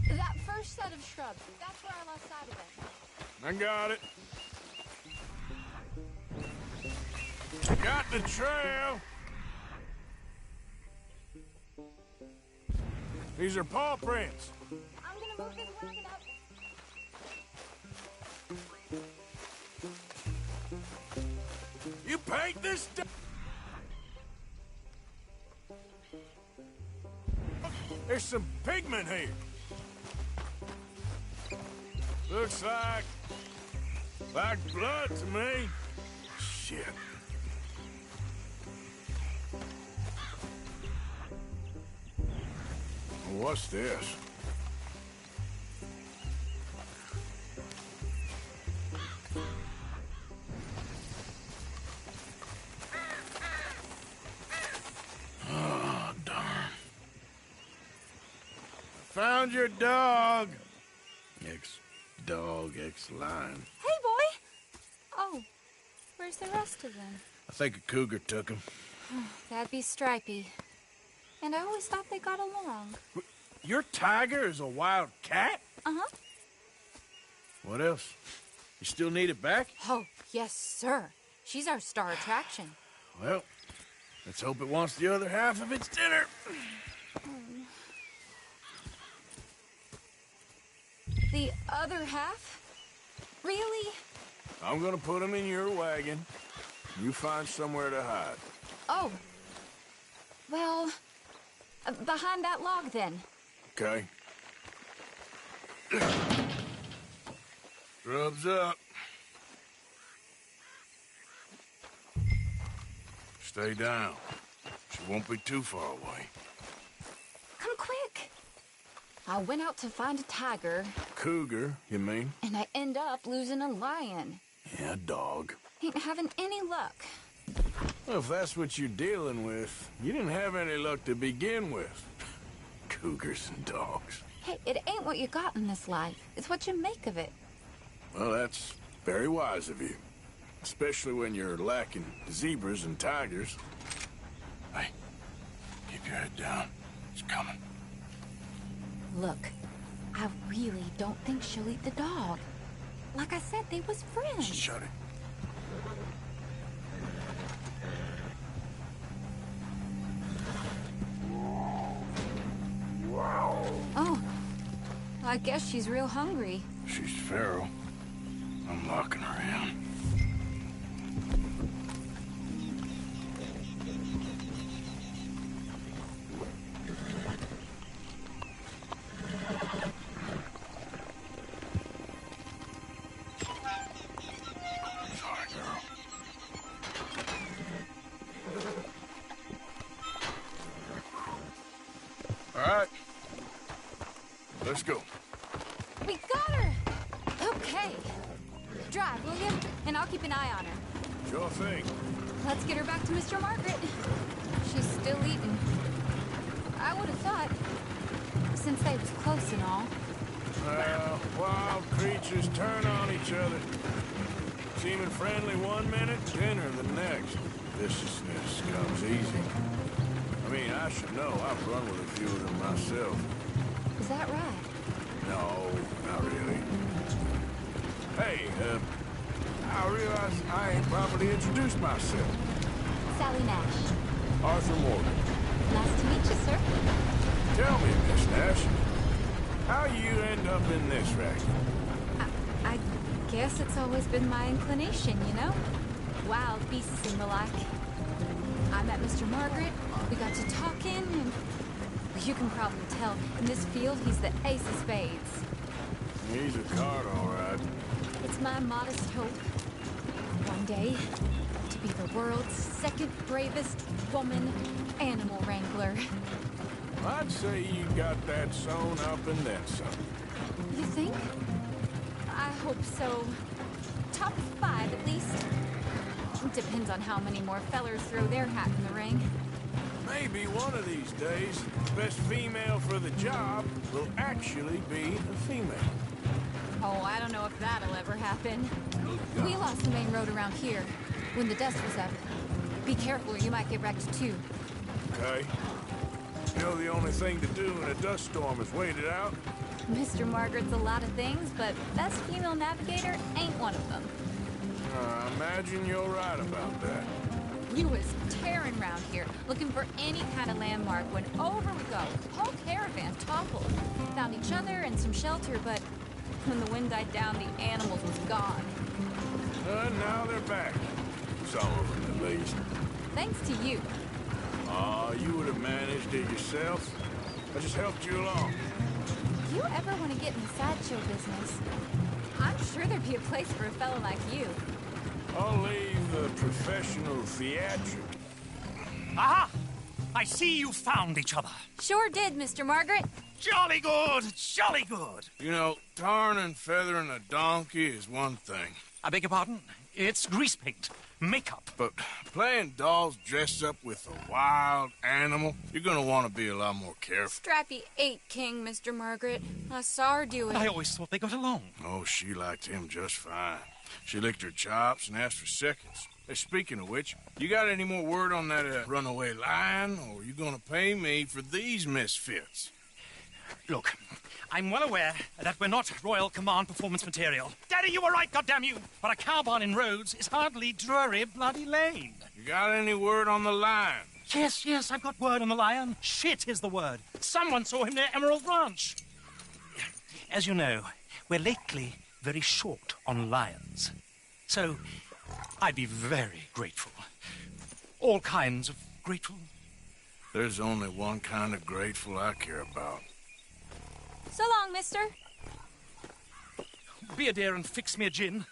That first set of shrubs, that's where I lost sight of it. I got it. Got the trail. These are paw prints. I'm gonna move this wagon up. You paint this stuff. There's some pigment here. Looks like blood to me. Shit. What's this? Oh, darn. Found your dog. Ex-dog, ex-lion. Hey, boy! Oh, where's the rest of them? I think a cougar took him. That'd be Stripey. And I always thought they got along. Your tiger is a wild cat? Uh-huh. What else? You still need it back? Oh, yes, sir. She's our star attraction. Well, let's hope it wants the other half of its dinner. The other half? Really? I'm gonna put him in your wagon. You find somewhere to hide. Oh. Well, behind that log, then. Okay. Rubs up. Stay down. She won't be too far away. Come quick. I went out to find a tiger. Cougar, you mean? And I end up losing a lion. Yeah, dog. Ain't having any luck. Well, if that's what you're dealing with, you didn't have any luck to begin with. Cougars and dogs. Hey, it ain't what you got in this life. It's what you make of it. Well, that's very wise of you. Especially when you're lacking zebras and tigers. Hey, keep your head down. It's coming. Look, I really don't think she'll eat the dog. Like I said, they was friends. Shut it. Oh, I guess she's real hungry. She's feral. I'm locking her in. Sorry, girl. All right. Let's go. We got her! Okay. Drive, will you? And I'll keep an eye on her. Sure thing. Let's get her back to Mr. Margaret. She's still eating. I would have thought, since they was close and all. Wild creatures turn on each other. Seeming friendly one minute, dinner the next. Viciousness comes easy. I mean, I should know. I've run with a few of them myself. Is that right? No, not really. Hey, I realize I ain't properly introduced myself. Sally Nash. Arthur Morgan. Nice to meet you, sir. Tell me, Miss Nash, how you end up in this wreck? I guess it's always been my inclination, you know? Wild beasts and the like. I met Mr. Margaret, we got to talking, and you can probably tell, in this field, he's the ace of spades. He's a card, all right. It's my modest hope, one day, to be the world's second bravest woman animal wrangler. I'd say you got that sewn up and then some. You think? I hope so. Top 5, at least. Depends on how many more fellers throw their hat in the ring. Maybe one of these days, the best female for the job will actually be a female. Oh, I don't know if that'll ever happen. We lost the main road around here when the dust was up. Be careful or you might get wrecked too. Okay. You know the only thing to do in a dust storm is wait it out? Mr. Margaret's a lot of things, but best female navigator ain't one of them. I imagine you're right about that. We was tearing around here, looking for any kind of landmark when over we go. Whole caravan toppled. Found each other and some shelter, but when the wind died down, the animals was gone. Now they're back. Some of them, at least. Thanks to you. You would have managed it yourself. I just helped you along. If you ever want to get in the sideshow business, I'm sure there'd be a place for a fellow like you. I'll leave the professional theatric. Aha! I see you found each other. Sure did, Mr. Margaret. Jolly good, jolly good. You know, tarring and feathering a donkey is one thing. I beg your pardon? It's grease paint, makeup. But playing dolls dressed up with a wild animal, you're gonna want to be a lot more careful. Strappy ate King, Mr. Margaret. I saw her do it. I always thought they got along. Oh, she liked him just fine. She licked her chops and asked for seconds. Hey, speaking of which, you got any more word on that runaway lion, or are you gonna pay me for these misfits? Look, I'm well aware that we're not Royal Command performance material. Daddy, you were right, goddammit you! But a cow barn in Rhodes is hardly Drury Bloody Lane. You got any word on the lion? Yes, I've got word on the lion. Shit is the word. Someone saw him near Emerald Ranch. As you know, we're lately very short on lions. So, I'd be very grateful. All kinds of grateful. There's only one kind of grateful I care about. So long, mister. Be a dear and fix me a gin.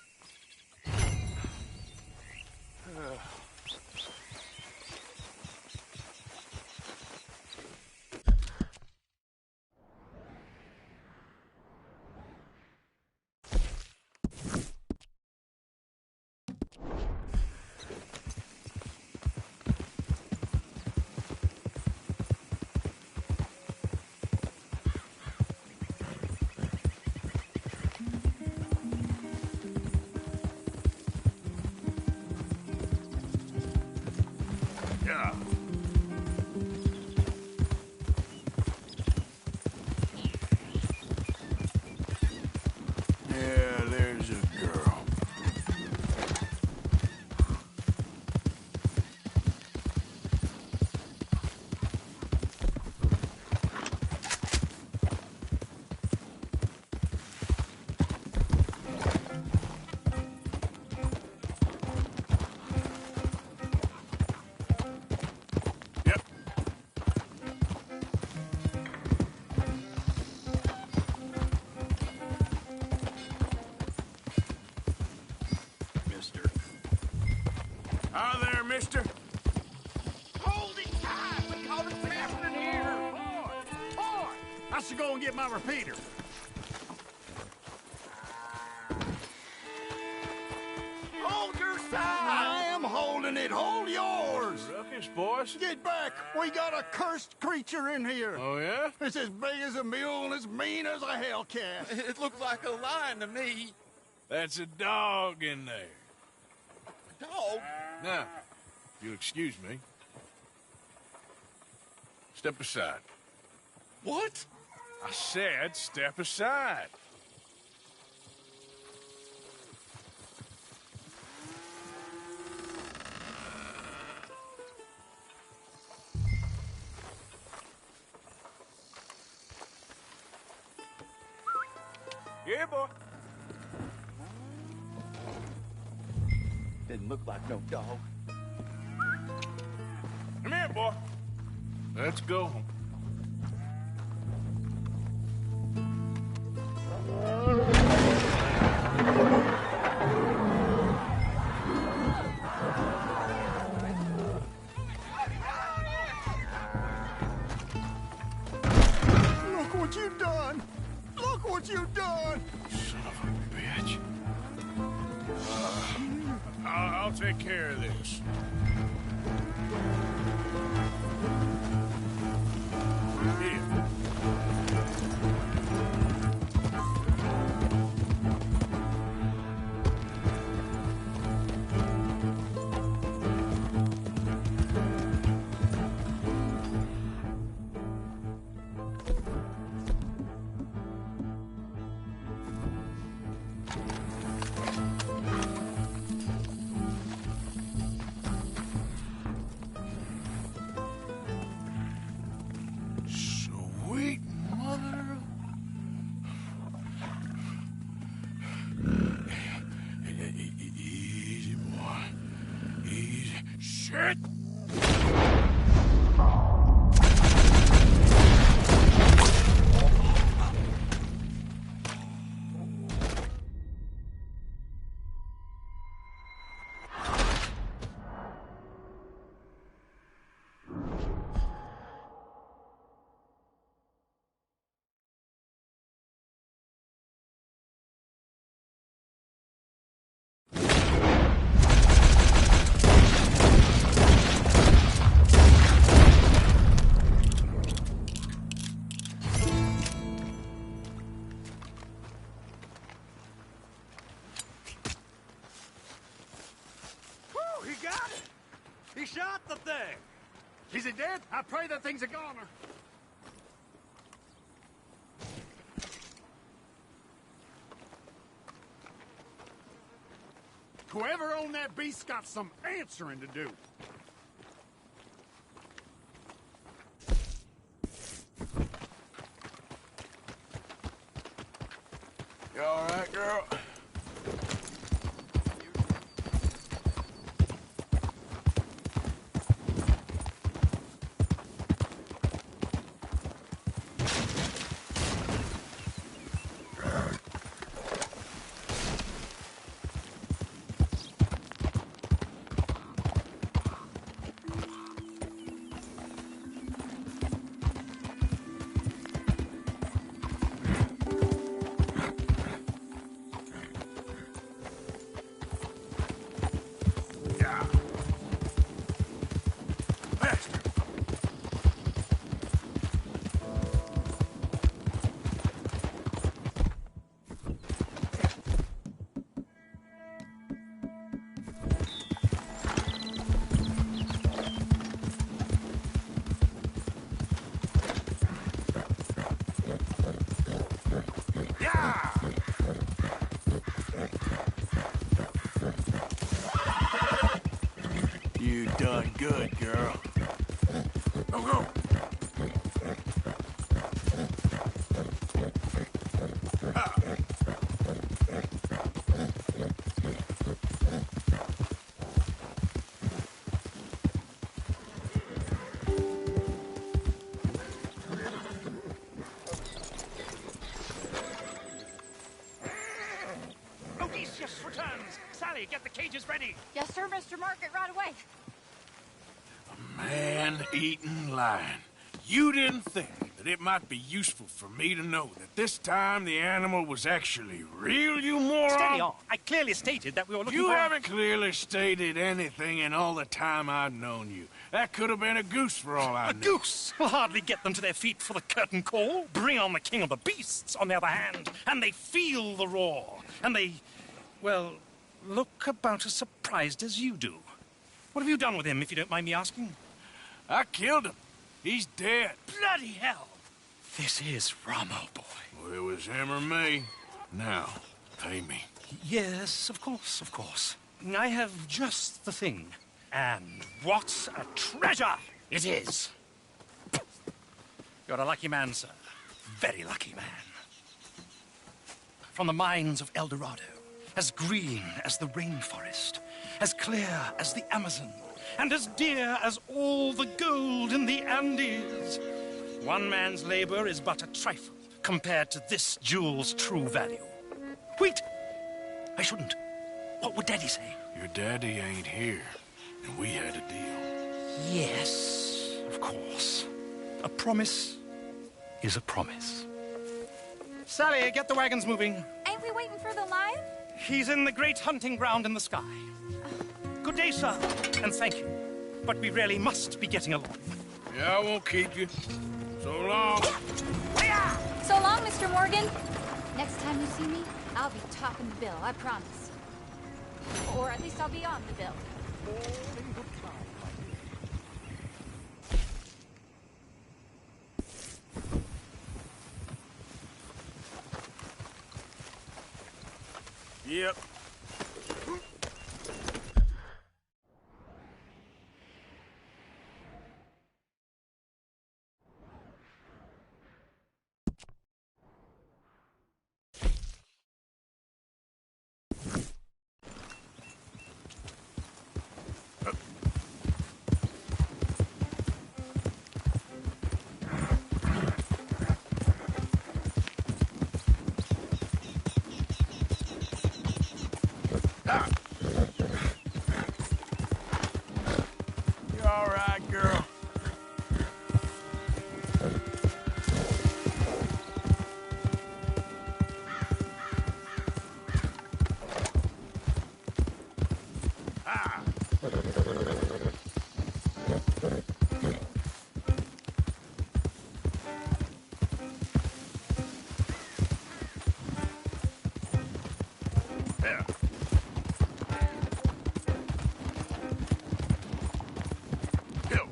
Yeah, there's a girl. Yep. Hi there, mister. Hold it tight, because it's happening here. Boy, I should go and get my repeater. Hold your side. I am holding it. Hold yours. Ruckus, boys. Get back. We got a cursed creature in here. Oh, yeah? It's as big as a mule and as mean as a hellcat. It looks like a lion to me. That's a dog in there. Dog? Now, if you'll excuse me, step aside. What? I said step aside. Yeah, boy. Didn't look like no dog. Come here, boy. Let's go home. Look what you've done! Look what you've done! Son of a bitch. I'll take care of this. Here. Sweet mother. Easy, boy. Easy. Shit! Whew, he got it! He shot the thing! Is it dead? I pray that thing's a goner. Whoever owned that beast's got some answering to do. You all right, girl? You done good, girl. Go, go. Odysseus returns! Sally, get the cages ready! Yes, sir, Mr. Market, right away. Man-eating lion. You didn't think that it might be useful for me to know that this time the animal was actually real, you moron? Steady on. I clearly stated that we were looking You for... haven't clearly stated anything in all the time I've known you. That could have been a goose for all I know. A goose will hardly get them to their feet for the curtain call. Bring on the king of the beasts, on the other hand, and they feel the roar. And they, well, look about as surprised as you do. What have you done with him, if you don't mind me asking? I killed him. He's dead. Bloody hell! This is Ramo, boy. Well, it was him or me. Now, pay me. Yes, of course, of course. I have just the thing. And what a treasure it is! You're a lucky man, sir. Very lucky man. From the mines of El Dorado, as green as the rainforest, as clear as the Amazon, and as dear as all the gold in the Andes. One man's labor is but a trifle compared to this jewel's true value. Wait! I shouldn't. What would Daddy say? Your daddy ain't here, and we had a deal. Yes, of course. A promise is a promise. Sally, get the wagons moving. Ain't we waiting for the lion? He's in the great hunting ground in the sky. Good day, sir, and thank you. But we really must be getting along. Yeah, I won't keep you. So long. So long, Mr. Morgan. Next time you see me, I'll be topping the bill, I promise. Or at least I'll be on the bill. Yep. You all right, girl? Ah. There. Go.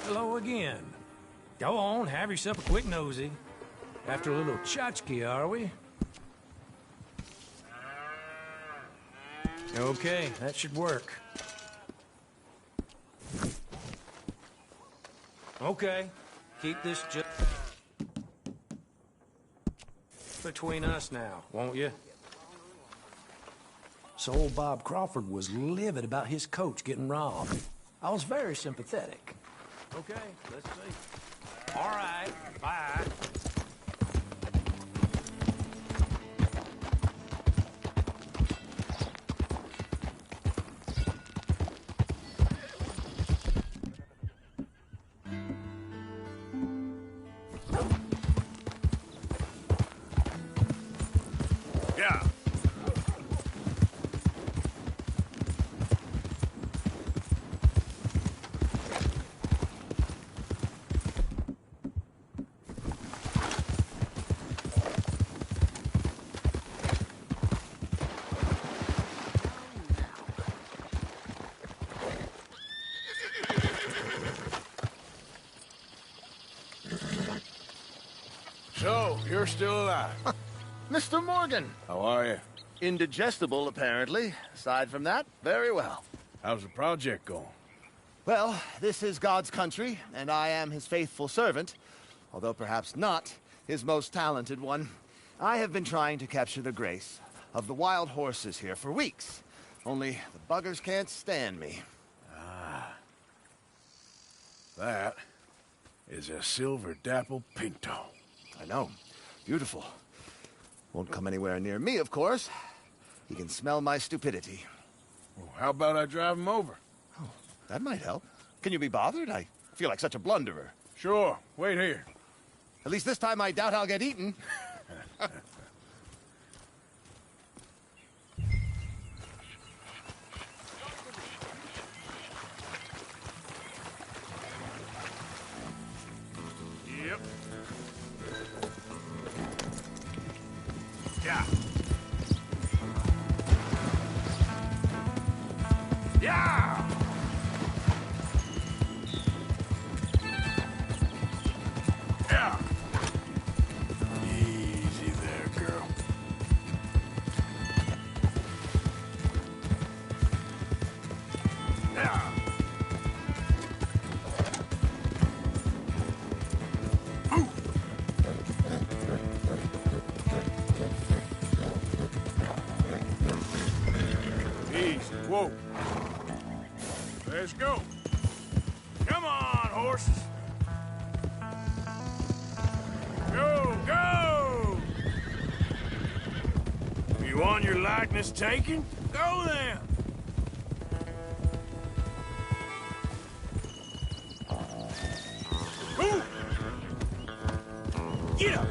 Hello again. Go on, have yourself a quick nosy. After a little tchotchke, are we? Okay, that should work. Okay, keep this just between us now, won't you? So old Bob Crawford was livid about his coach getting robbed. I was very sympathetic. Okay, let's see. All right, bye. Yeah. So, you're still alive. Mr. Morgan. How are you? Indigestible, apparently. Aside from that, very well. How's the project going? Well, this is God's country, and I am his faithful servant, although perhaps not his most talented one. I have been trying to capture the grace of the wild horses here for weeks, only the buggers can't stand me. Ah. That is a silver dapple pinto. I know. Beautiful. Won't come anywhere near me, of course. He can smell my stupidity. Well, how about I drive him over? Oh, that might help. Can you be bothered? I feel like such a blunderer. Sure. Wait here. At least this time I doubt I'll get eaten. Yep. Yeah. Yeah! Yeah! Easy there, girl. Yeah! Easy. Whoa. Let's go. Come on, horses. Go, go! You want your likeness taken? Go then. Ooh. Get up.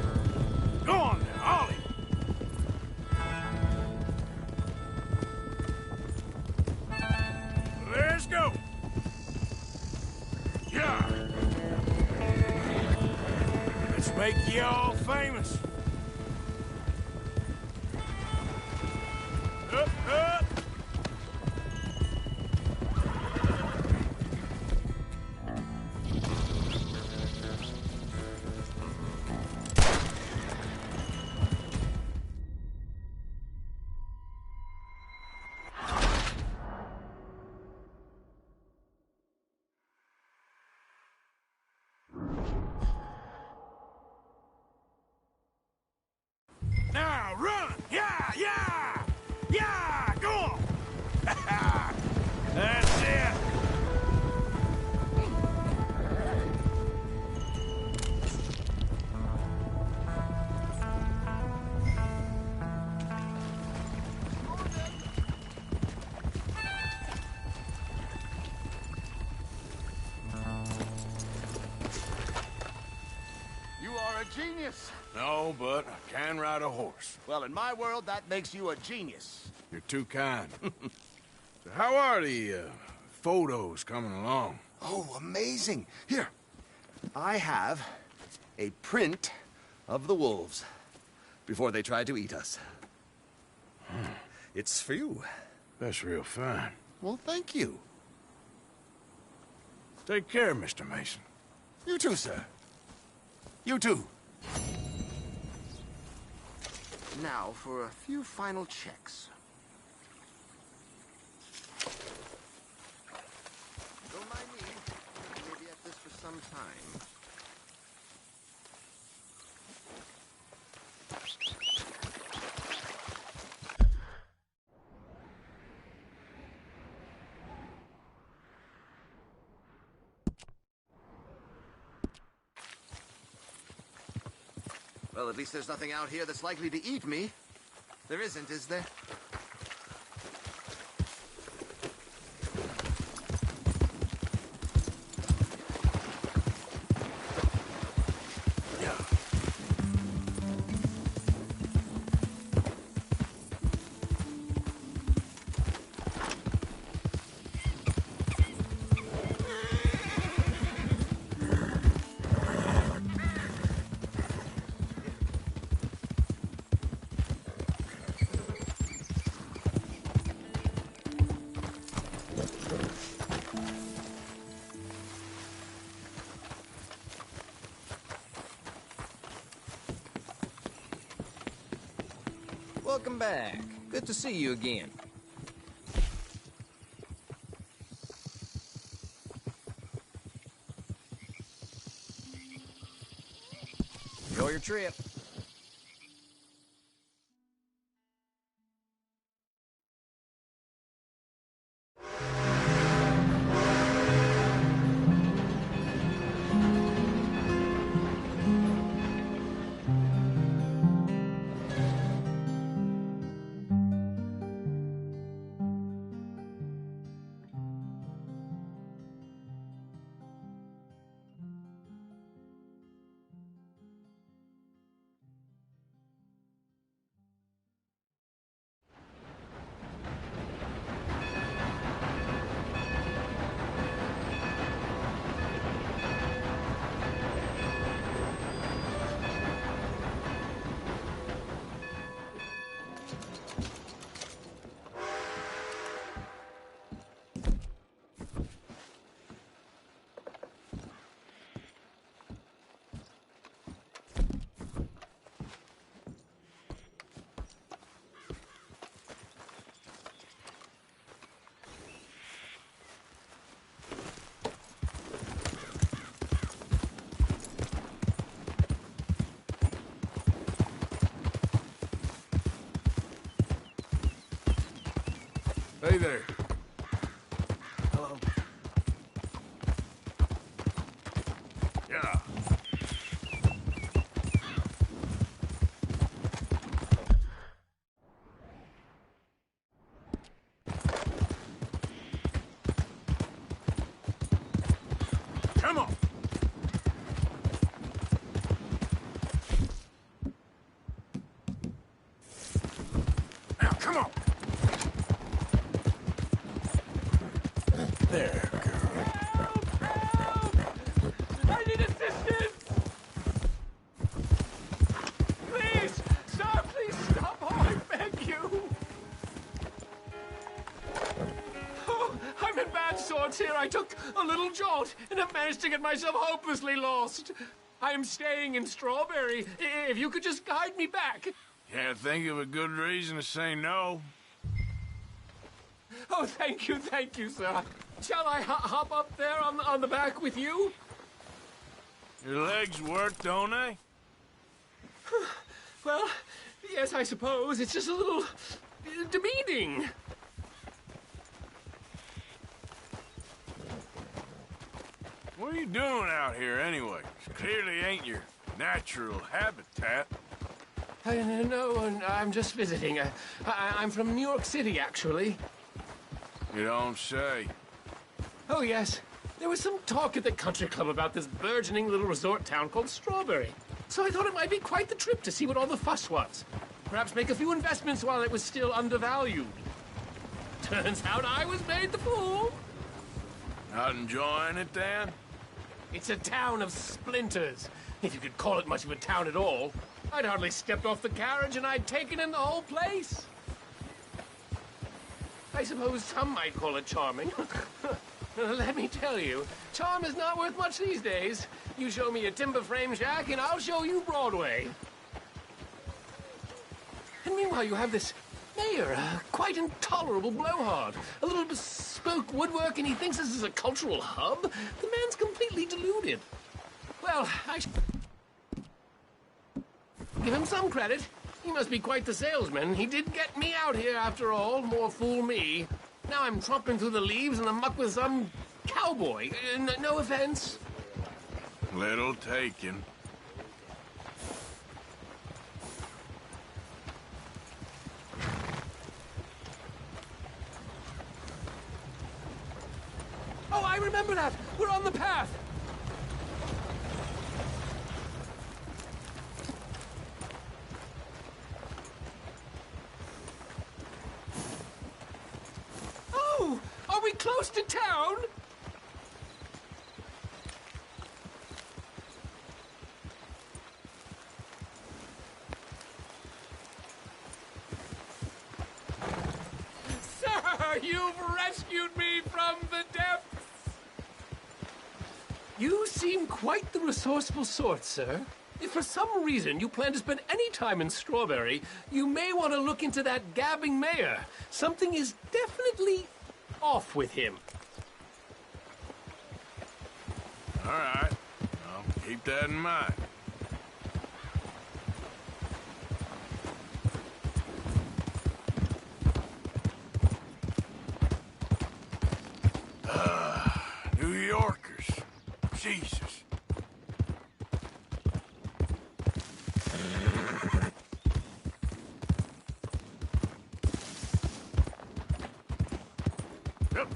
Go on then, Ollie. Let's go. Yeah. Let's make you all famous. Up, up. Now run! Yeah, yeah! Yeah! Go on! That's it! You are a genius. No, but I can ride a horse. Well, in my world, that makes you a genius. You're too kind. So how are the photos coming along? Oh, amazing. Here, I have a print of the wolves before they tried to eat us. It's for you. That's real fine. Well, thank you. Take care, Mr. Mason. You too, sir. You too. Now for a few final checks. Don't mind me. We'll be at this for some time. Well, at least there's nothing out here that's likely to eat me. There isn't, is there? Welcome back. Good to see you again. Enjoy your trip. Hey there. Hello. Yeah. Come on. Now, come on. There, girl. I need assistance! Please! Stop! Please stop! Oh, I beg you! Oh, I'm in bad sorts here. I took a little jolt and have managed to get myself hopelessly lost. I am staying in Strawberry. If you could just guide me back. Can't think of a good reason to say no. Oh, thank you, sir. Shall I hop up there on the back with you? Your legs work, don't they? Well, yes, I suppose. It's just a little demeaning. What are you doing out here anyway? Clearly ain't your natural habitat. No, I'm just visiting. I'm from New York City, actually. You don't say. Oh, yes. There was some talk at the country club about this burgeoning little resort town called Strawberry. So I thought it might be quite the trip to see what all the fuss was. Perhaps make a few investments while it was still undervalued. Turns out I was made the fool. Not enjoying it, then? It's a town of splinters, if you could call it much of a town at all. I'd hardly stepped off the carriage and I'd taken in the whole place. I suppose some might call it charming. Let me tell you, charm is not worth much these days. You show me a timber frame shack and I'll show you Broadway. And meanwhile, you have this mayor, a quite intolerable blowhard. A little bespoke woodwork, and he thinks this is a cultural hub? The man's completely deluded. Well, I give him some credit. He must be quite the salesman. He did get me out here after all, more fool me. Now I'm tromping through the leaves in the muck with some cowboy. No offense. Little taken. Oh, I remember that. We're on the path. Oh, are we close to town? Sir, you've rescued me from the depths. You seem quite the resourceful sort, sir. If for some reason you plan to spend any time in Strawberry, you may want to look into that gabbing mayor. Something is definitely off with him. All right. I'll keep that in mind. New Yorkers. Jesus. Yep.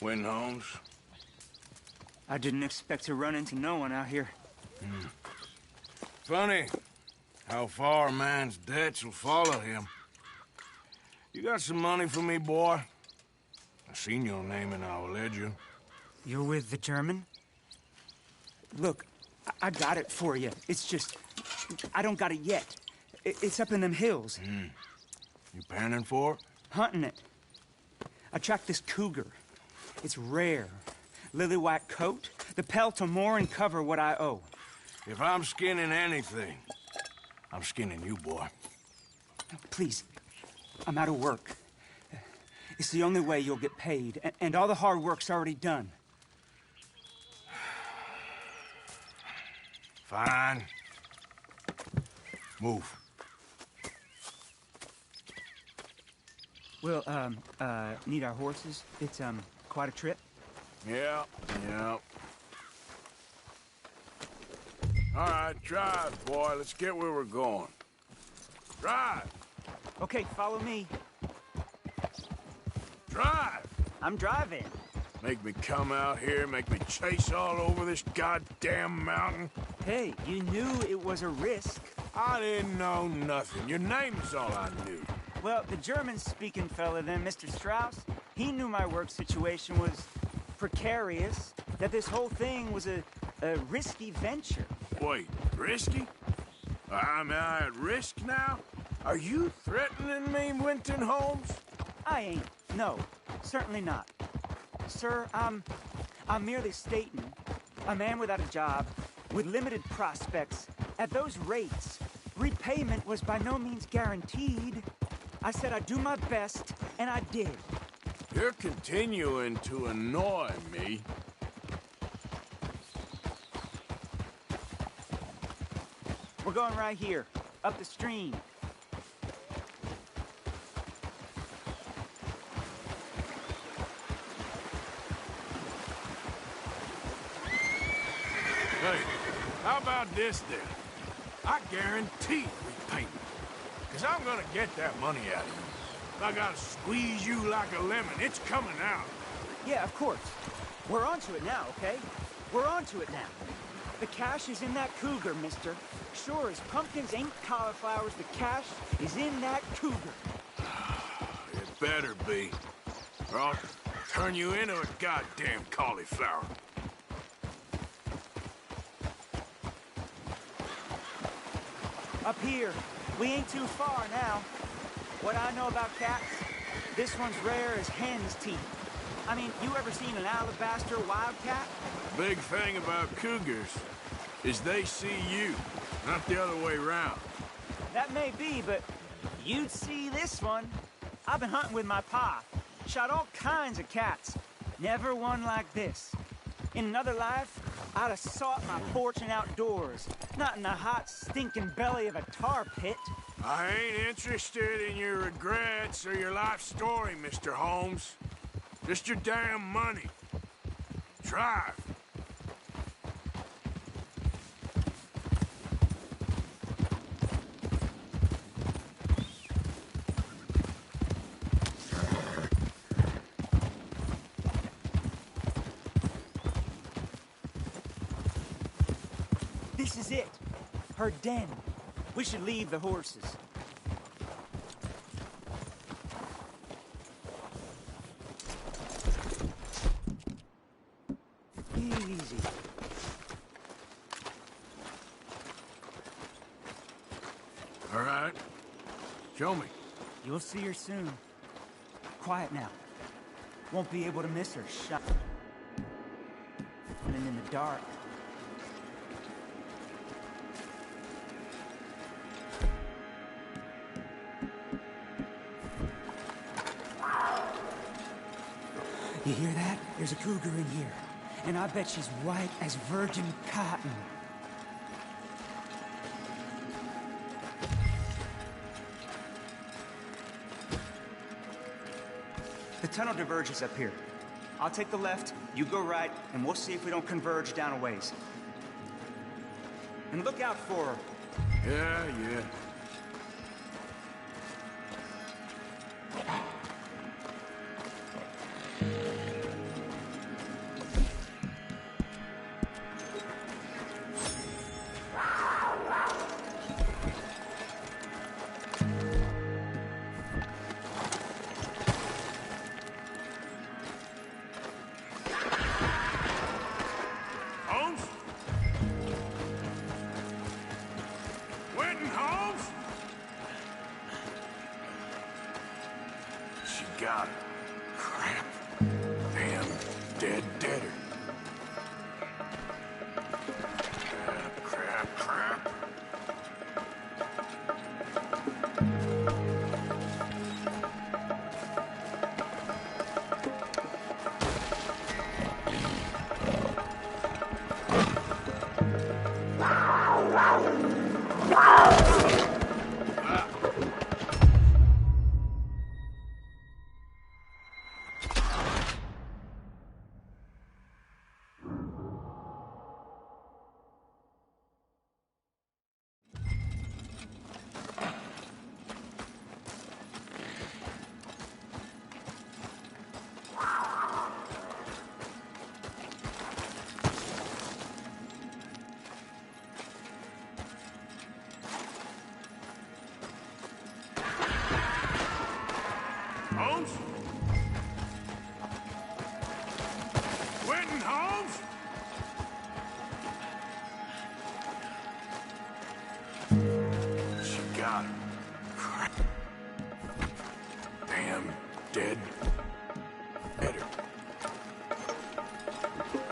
Win Holmes. I didn't expect to run into no one out here. Funny how far a man's debts will follow him. You got some money for me, boy? I seen your name in our ledger. You're with the German? Look, I got it for you. It's just, I don't got it yet. It's up in them hills. You panning for it? Hunting it. I tracked this cougar. It's rare. Lily white coat. The pelt will more and cover what I owe. If I'm skinning anything, I'm skinning you, boy. Please, I'm out of work. It's the only way you'll get paid, and all the hard work's already done. Fine. Move. We'll, need our horses. It's, quite a trip. Yeah. All right, drive, boy. Let's get where we're going. Drive! Okay, follow me. Drive! I'm driving. Make me come out here, make me chase all over this goddamn mountain. Hey, you knew it was a risk. I didn't know nothing. Your name is all I knew. Well, the German-speaking fella then, Mr. Strauss, he knew my work situation was precarious, that this whole thing was a risky venture. Wait, risky? Am I at risk now? Are you threatening me, Winton Holmes? I ain't. No, certainly not. Sir, I'm merely stating, a man without a job, with limited prospects, at those rates, repayment was by no means guaranteed. I said I'd do my best, and I did. You're continuing to annoy me. We're going right here, up the stream. Hey, how about this then? I guarantee repayment. Because I'm gonna get that money out of you. If I gotta squeeze you like a lemon, it's coming out. Yeah, of course. We're onto it now, okay? We're onto it now. The cash is in that cougar, mister. Sure as pumpkins ain't cauliflowers, the cash is in that cougar. It better be. Or I'll turn you into a goddamn cauliflower. Up here. We ain't too far now. What I know about cats, this one's rare as hen's teeth. I mean, you ever seen an alabaster wildcat? Big thing about cougars is they see you, not the other way around. That may be, but you'd see this one. I've been hunting with my pa. Shot all kinds of cats. Never one like this. In another life, I'd have sought my fortune outdoors, not in the hot, stinking belly of a tar pit. I ain't interested in your regrets or your life story, Mr. Holmes. Just your damn money. Drive. This is it. Her den. We should leave the horses. Easy. All right. Show me. You'll see her soon. Quiet now. Won't be able to miss her shot. And in the dark. You hear that? There's a cougar in here. And I bet she's white as virgin cotton. The tunnel diverges up here. I'll take the left, you go right, and we'll see if we don't converge down a ways. And look out for her. Yeah. got it. Crap. Damn deader. Crap. Holmes? Quentin Holmes? She got him. Crap. Damn deader.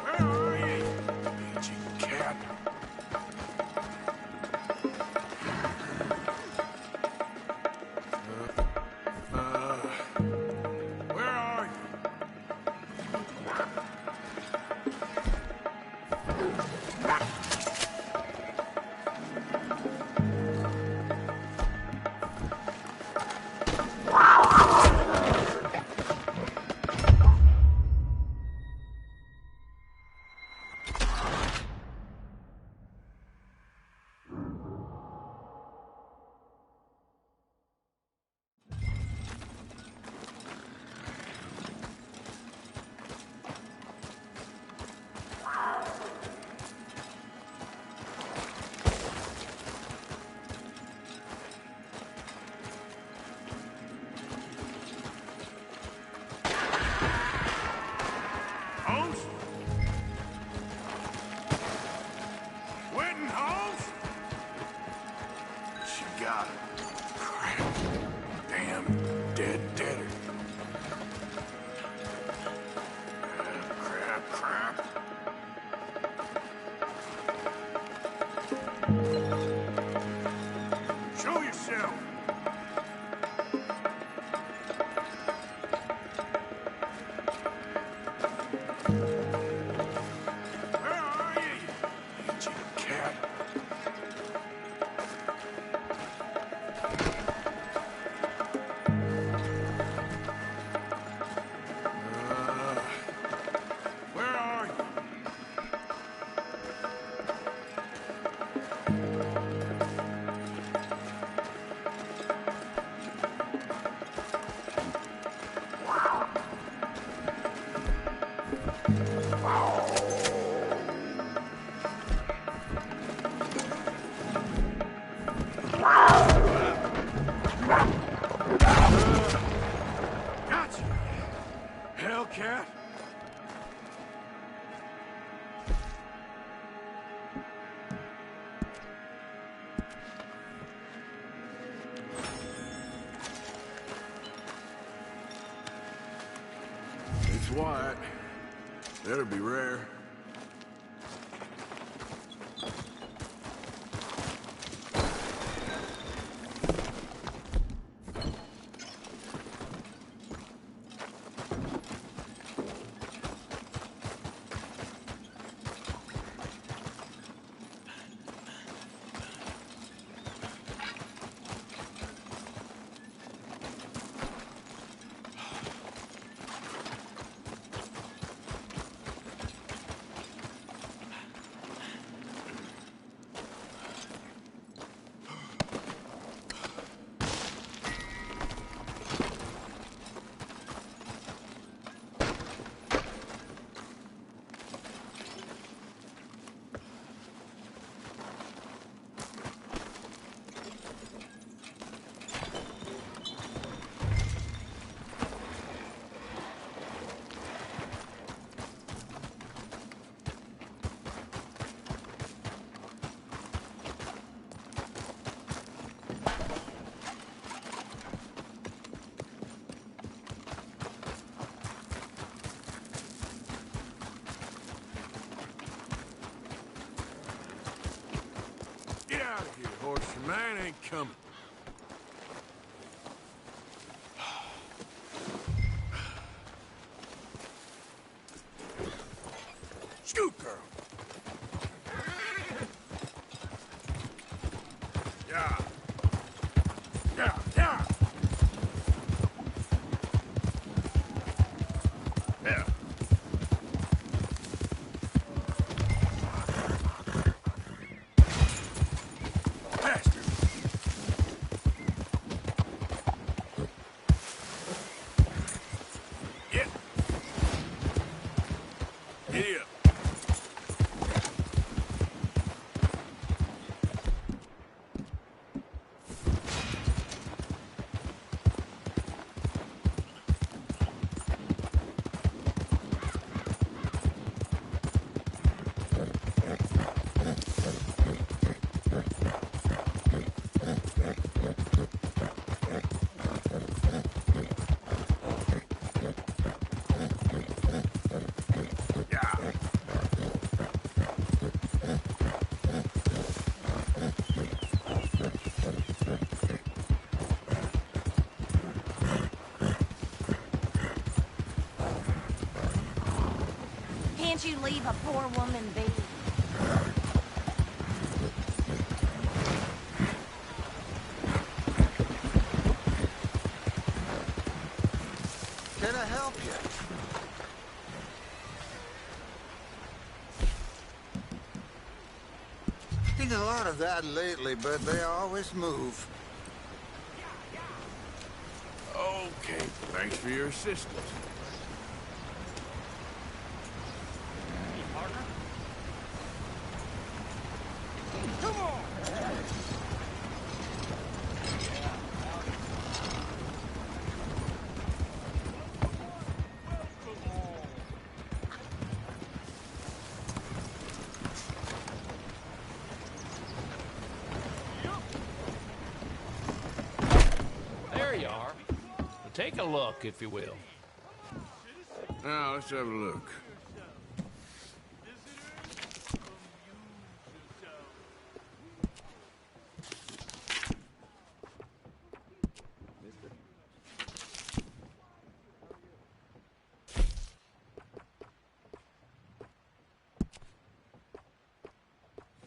Where are you, Peachy cat? Where are you? Holmes? Quentin Holmes? She got him. Crap. Damn deader. Crap. Show yourself. Where are you, you itchy cat? Where are you? Gotcha! Hellcat! It's white. That'll be rare. man ain't coming. Scoot, girl. Yeah. Yeah, yeah. Yeah. Bastard. Yeah. Giddy up. Can't you leave a poor woman be? Can I help you? Seen a lot of that lately, but they always move. Okay, thanks for your assistance. Come on! There you are. Take a look, if you will. Now, let's have a look.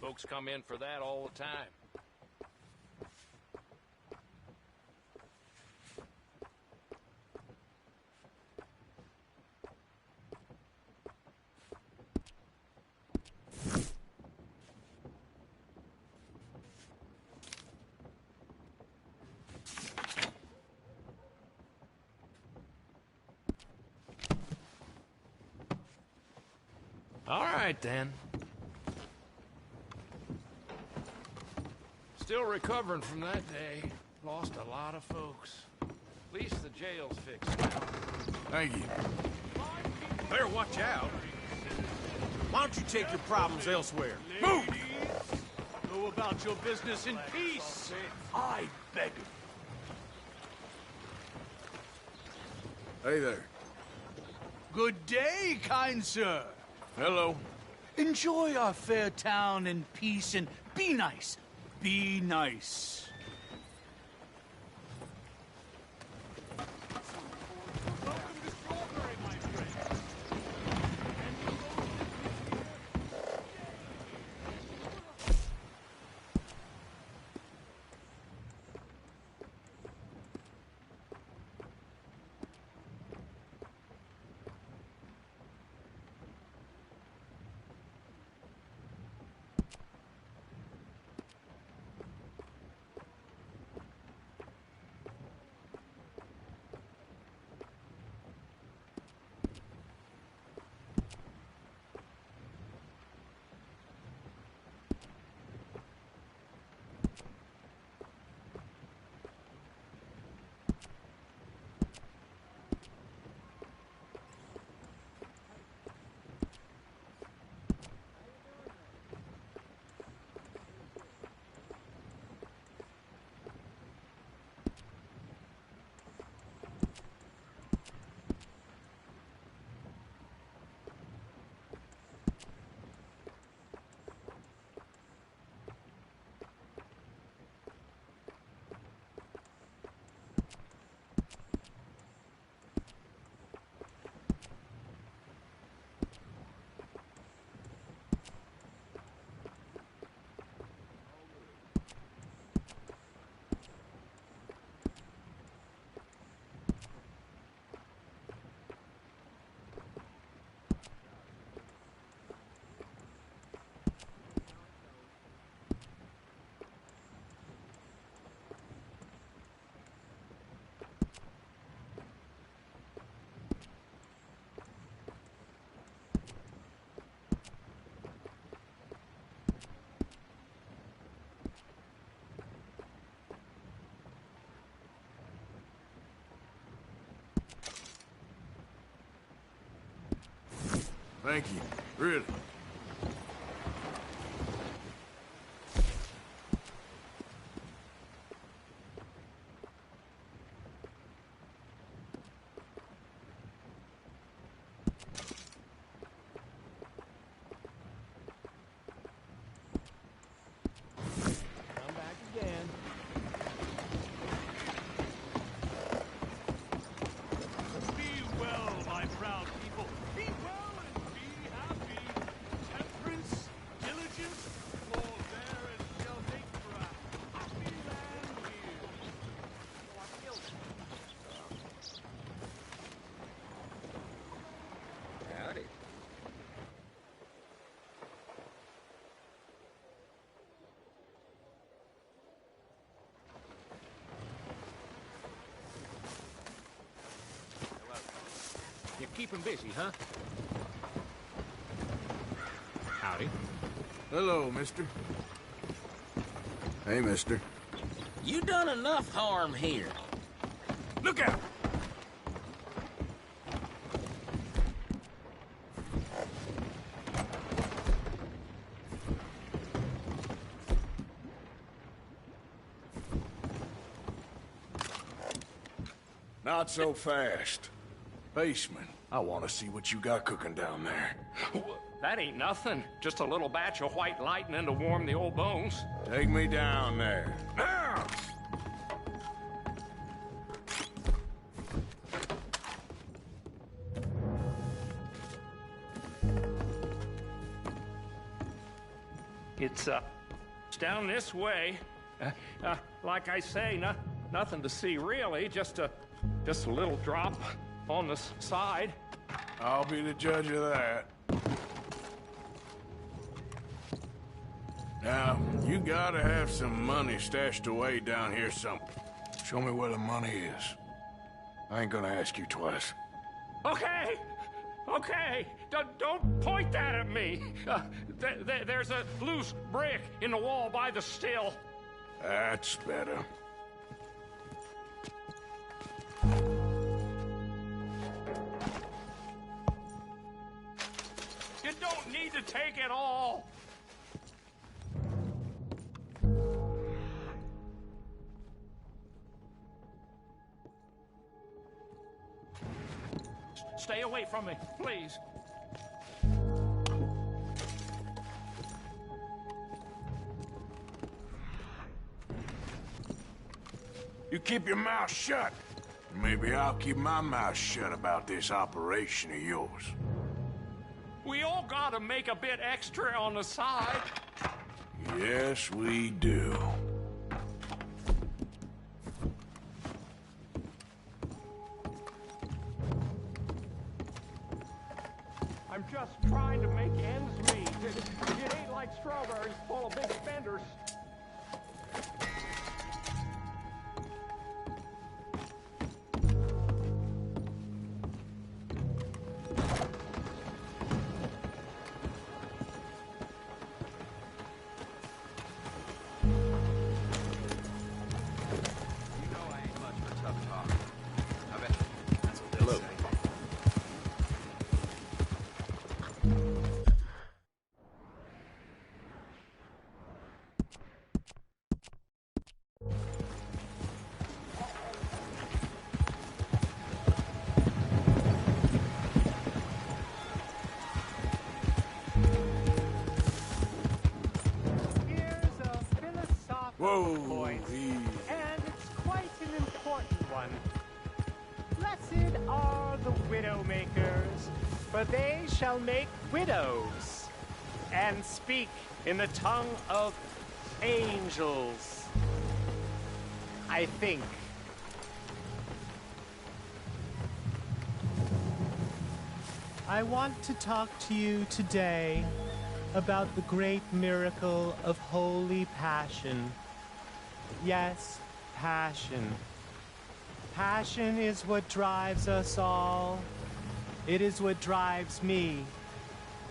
Folks come in for that all the time. All right, then. Still recovering from that day. Lost a lot of folks. At least the jail's fixed now. Thank you. Better watch out. Why don't you take your problems elsewhere? Move! Go about your business in peace. I beg you. Hey there. Good day, kind sir. Hello. Enjoy our fair town in peace and be nice. Be nice. Thank you. Really. You keep him busy, huh? Howdy. Hello, mister. Hey, mister. You done enough harm here. Look out! Not so fast. Baseman, I want to see what you got cooking down there. That ain't nothing. Just a little batch of white lightning to warm the old bones. Take me down there. Now! It's down this way. Like I say, nothing to see really. Just a little drop on the side. I'll be the judge of that. Now, you gotta have some money stashed away down here somewhere. Show me where the money is. I ain't gonna ask you twice. Okay! Okay! Don't point that at me! There's a loose brick in the wall by the still. That's better. You don't need to take it all! Stay away from me, please. You keep your mouth shut. Maybe I'll keep my mouth shut about this operation of yours. We all gotta make a bit extra on the side. Yes, we do. I'm just trying to make ends meet. It ain't like strawberries full of big spenders. Whoa, point, and it's quite an important one. Blessed are the widow-makers, for they shall make widows, and speak in the tongue of angels. I think. I want to talk to you today about the great miracle of Holy Passion. Yes, passion. Passion is what drives us all. It is what drives me.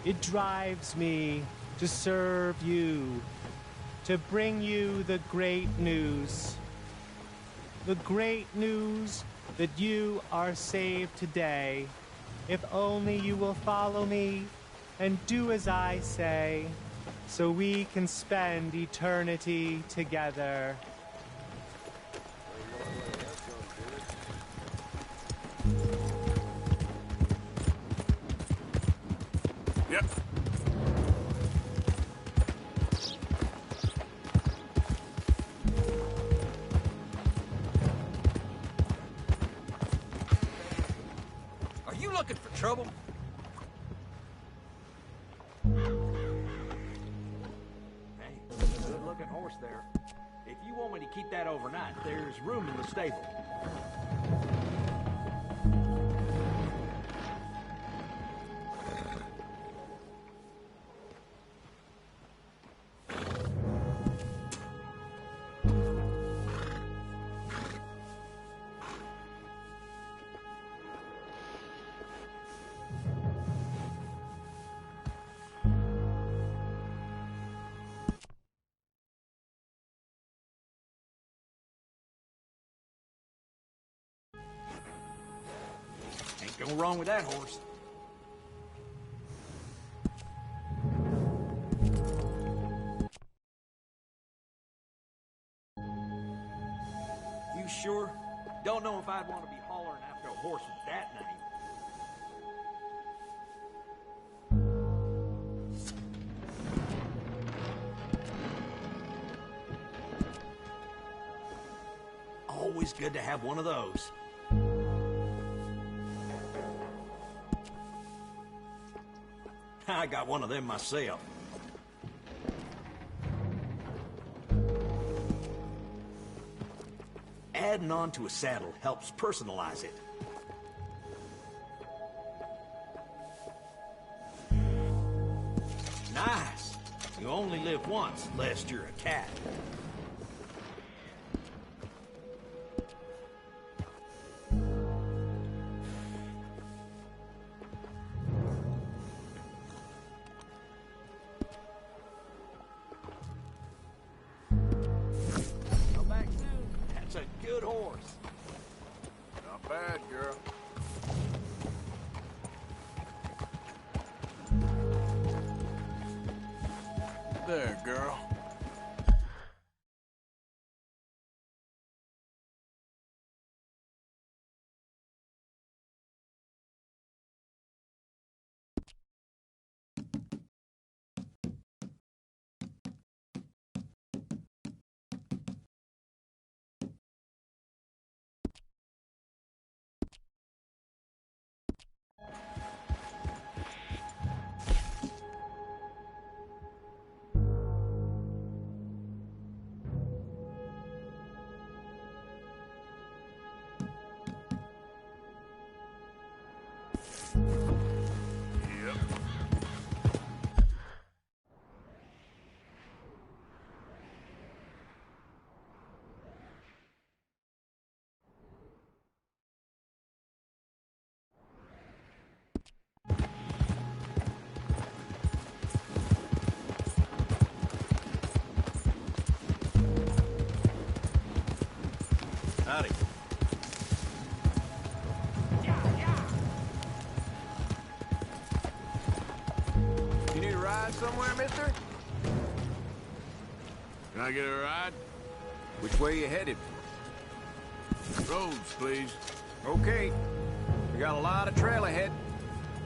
It drives me to serve you, to bring you the great news. The great news that you are saved today. If only you will follow me and do as I say, so we can spend eternity together. Yep. Are you looking for trouble? Hey, good-looking horse there. If you want me to keep that overnight, there's room in the stable. Ain't going wrong with that horse. You sure? Don't know if I'd want to be hollering after a horse with that name. Always good to have one of those. I got one of them myself. Adding on to a saddle helps personalize it. Nice. You only live once, lest you're a cat. Come back soon. That's a good horse. Not bad, girl. There, girl. Yep. Howdy. You need a ride somewhere, mister? Can I get a ride? Which way you headed? Roads, please. Okay. We got a lot of trail ahead,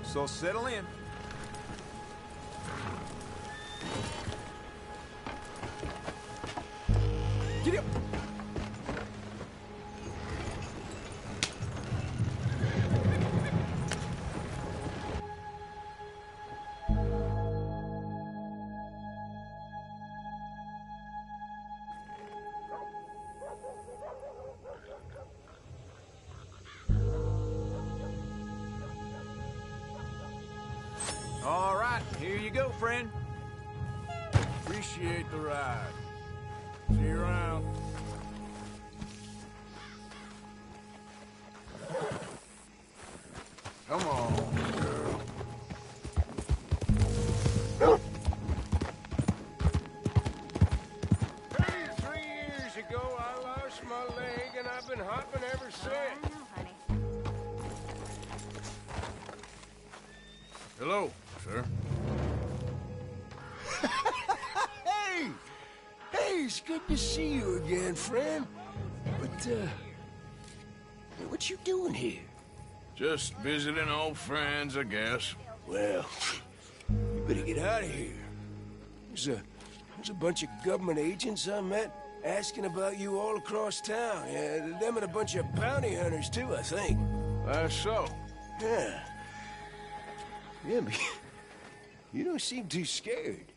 so settle in. Get up. All right, here you go, friend. Appreciate the ride. See you around. Come on, girl. Ago, I lost my leg, and I've been hopping ever since. I know, honey. Hello, sir. it's good to see you again, friend. But, what you doing here? Just visiting old friends, I guess. Well, you better get out of here. There's a bunch of government agents I met asking about you all across town. Yeah, them and a bunch of bounty hunters, too, I think. That's so. Yeah. Yeah, but you don't seem too scared.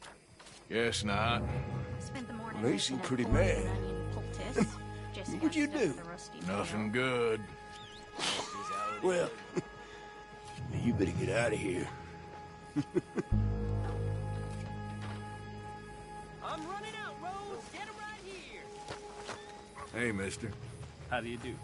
Guess not. Spent the morning Well, they seem pretty mad. What'd you do? Nothing good. Well, you better get out of here. I'm running out, Rose. Get him right here. Hey, mister. How do you do?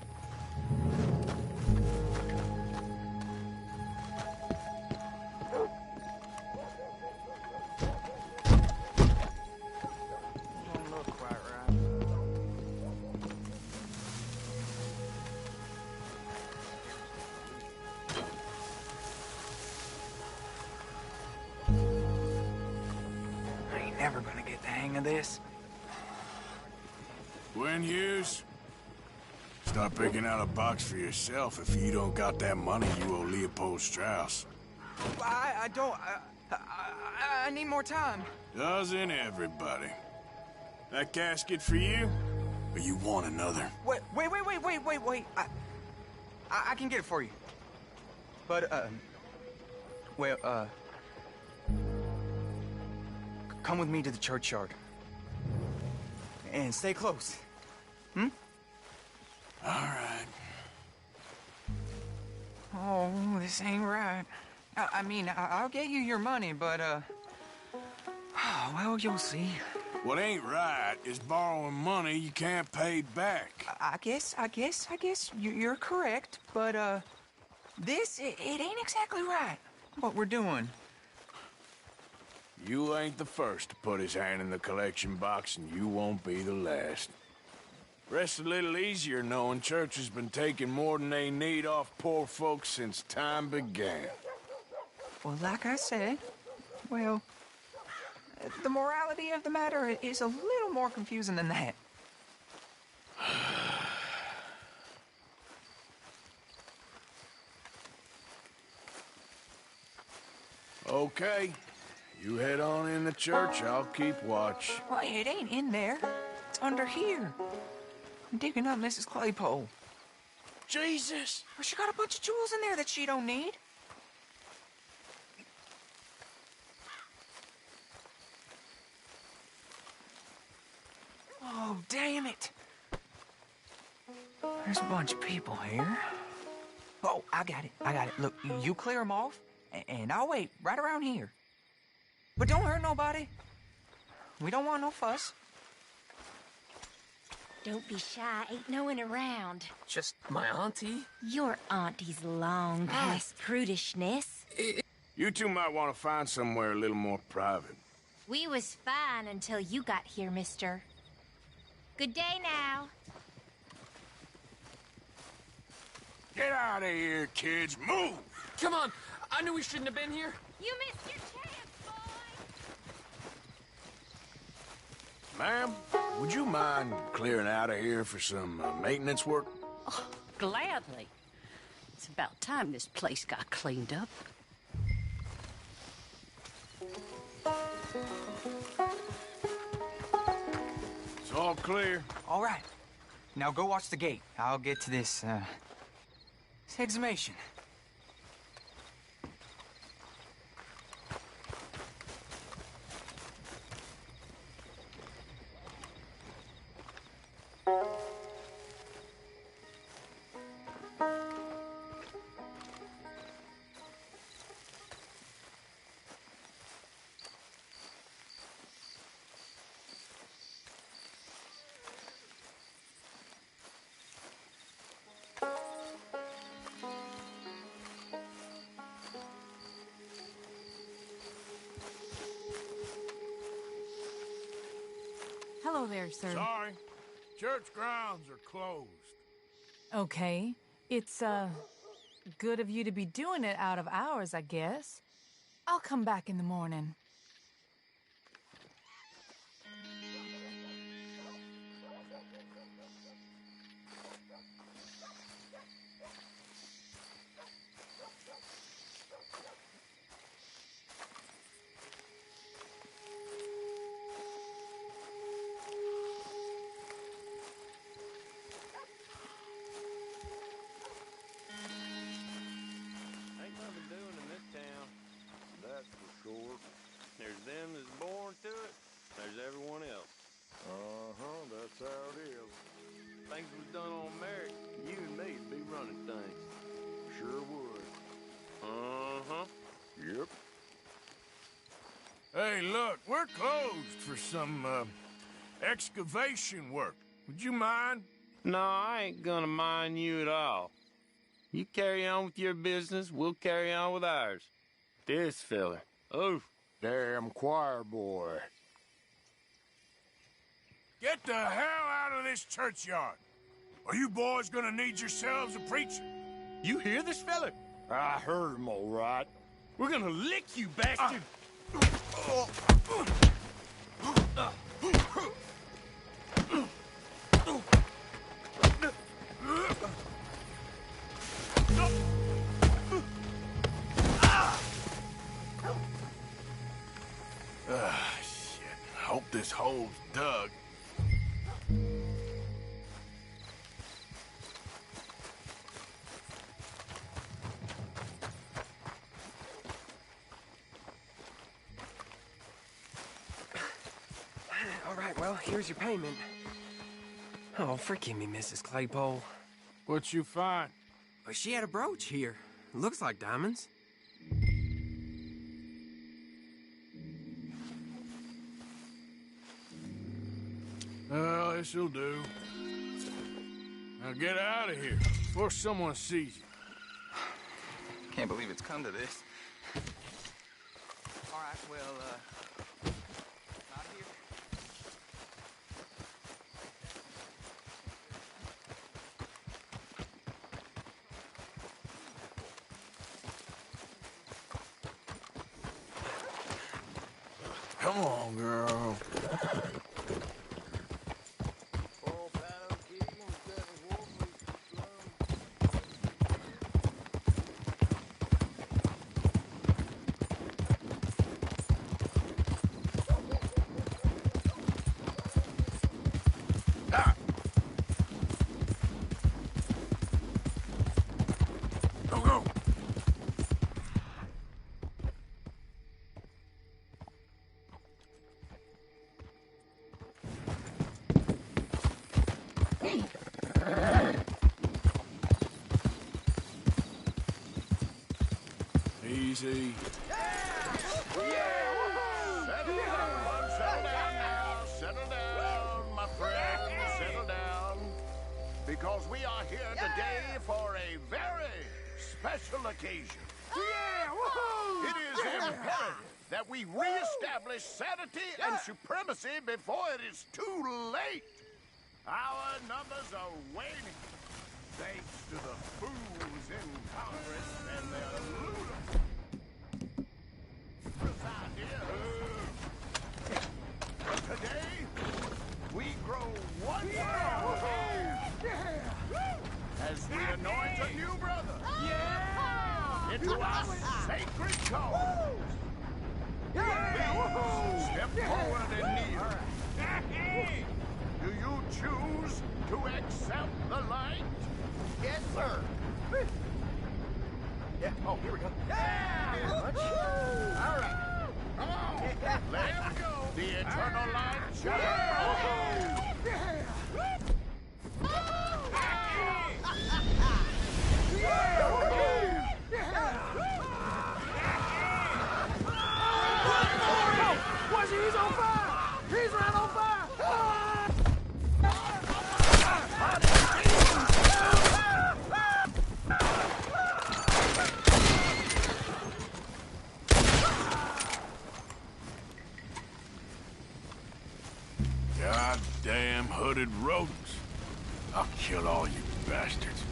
Don't look quite right. I ain't never gonna get the hang of this. Quinn Hughes? Start picking out a box for yourself if you don't got that money you owe Leopold Strauss. I don't. I need more time. Doesn't everybody? That casket for you? Or you want another? Wait. I can get it for you. But, come with me to the churchyard. And stay close. Hmm? All right. Oh, this ain't right. I mean, I'll get you your money, but, well, you'll see. What ain't right is borrowing money you can't pay back. I guess you're correct, but, it ain't exactly right, what we're doing. You ain't the first to put his hand in the collection box, and you won't be the last. Rest a little easier knowing church has been taking more than they need off poor folks since time began. Well, like I said, well, the morality of the matter is a little more confusing than that. Okay. You head on in the church, I'll keep watch. Well, it ain't in there. It's under here. I'm digging up Mrs. Claypole. Jesus! Well, she got a bunch of jewels in there that she don't need. Oh, damn it. There's a bunch of people here. Oh, I got it. Look, you clear them off, and I'll wait right around here. But don't hurt nobody. We don't want no fuss. Don't be shy. Ain't no one around. Just my auntie. Your auntie's long past prudishness. You two might want to find somewhere a little more private. We was fine until you got here, mister. Good day now. Get out of here, kids. Move! Come on. I knew we shouldn't have been here. You missed your chance, boy! Ma'am, would you mind clearing out of here for some maintenance work? Oh, gladly. It's about time this place got cleaned up. It's all clear. All right. Now go watch the gate. I'll get to this exhumation. Hello there, sir. Sorry. Church grounds are closed. Okay. It's, good of you to be doing it out of hours, I guess. I'll come back in the morning. Hey, look, we're closed for some, excavation work. Would you mind? No, I ain't gonna mind you at all. You carry on with your business, we'll carry on with ours. This fella. Oh, damn choir boy. Get the hell out of this churchyard. Are you boys gonna need yourselves a preacher? You hear this fella? I heard him all right. We're gonna lick you, bastard! Shit. Hope this hole's dug. All right, well, here's your payment. Oh, forgive me, Mrs. Claypole. What'd you find? Well, she had a brooch here. Looks like diamonds. Well, this'll do. Now get out of here before someone sees you. Can't believe it's come to this. All right, well, not here. Come on, girl. Easy. Settle down, my friend. Settle down. Because we are here today for a very special occasion. It is imperative that we reestablish sanity and supremacy before it is too late. Our numbers are waning, thanks to the fools in Congress and their ludicrous ideas. But today, we grow one as we anoint a new brother into our sacred cause. Please step forward and kneel. Do you choose to accept the light? Yes, sir. Yeah. Oh, here we go. Yeah. All right. Come on. Let him go. The eternal light shines. Watch it, he's on fire! He's right on fire! Goddamn hooded rodents. I'll kill all you bastards.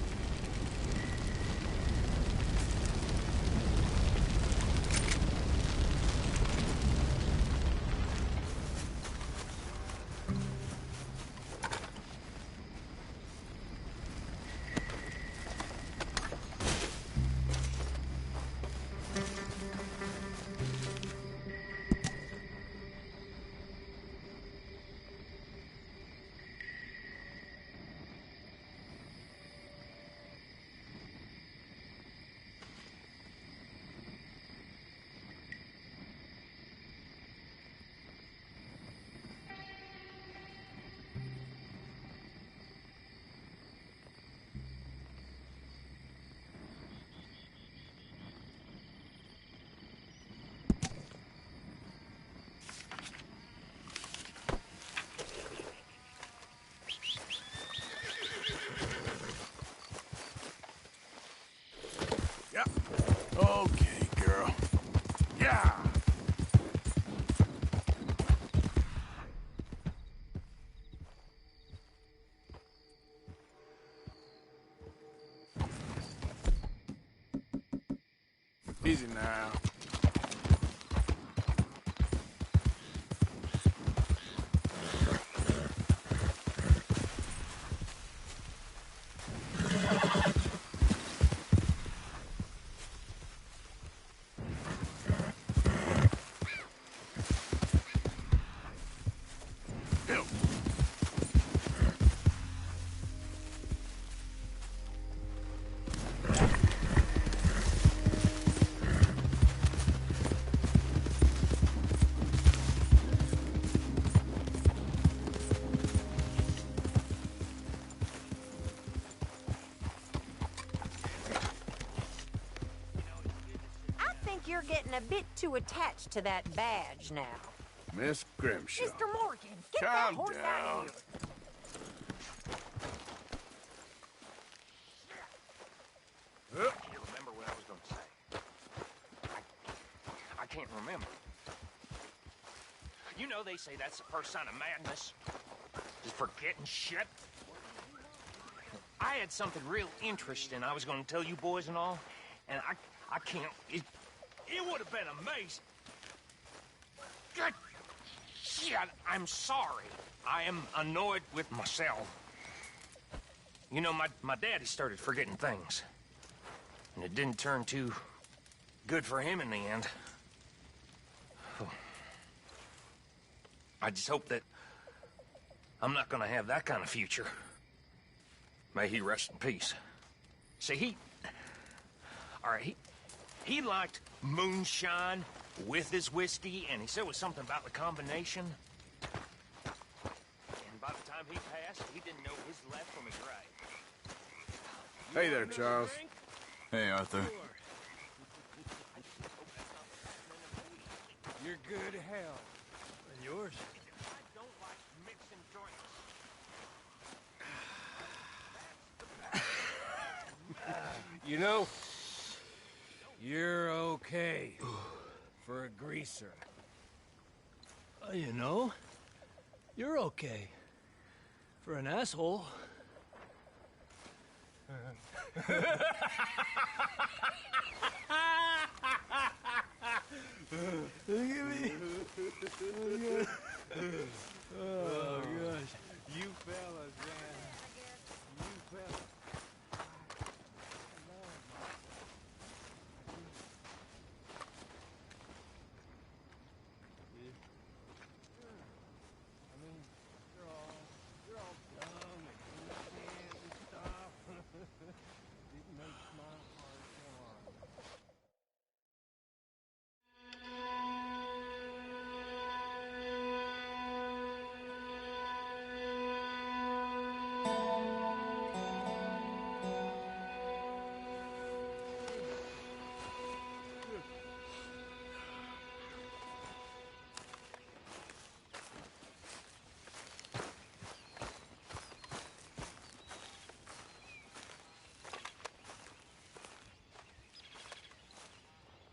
Easy now. You're getting a bit too attached to that badge now. Miss Grimshaw. Mr. Morgan, get that Calm horse down. out of here. I can't remember what I was going to say. I can't remember. You know they say that's the first sign of madness. Just forgetting shit. I had something real interesting I was going to tell you boys and all, and I can't. It would have been amazing. Good shit, I'm sorry. I am annoyed with myself. You know, my daddy started forgetting things. And it didn't turn too good for him in the end. I just hope that I'm not gonna have that kind of future. May he rest in peace. See, he liked moonshine with his whiskey, and he said it was something about the combination. And by the time he passed, he didn't know his left from his right. Hey there, Charles. Hey, Arthur. You're good to hell. And yours? I don't like mixing drinks. You know, you're okay for a greaser. You know, you're okay for an asshole. Look at me. Oh, gosh. You fellas, man. You fellas.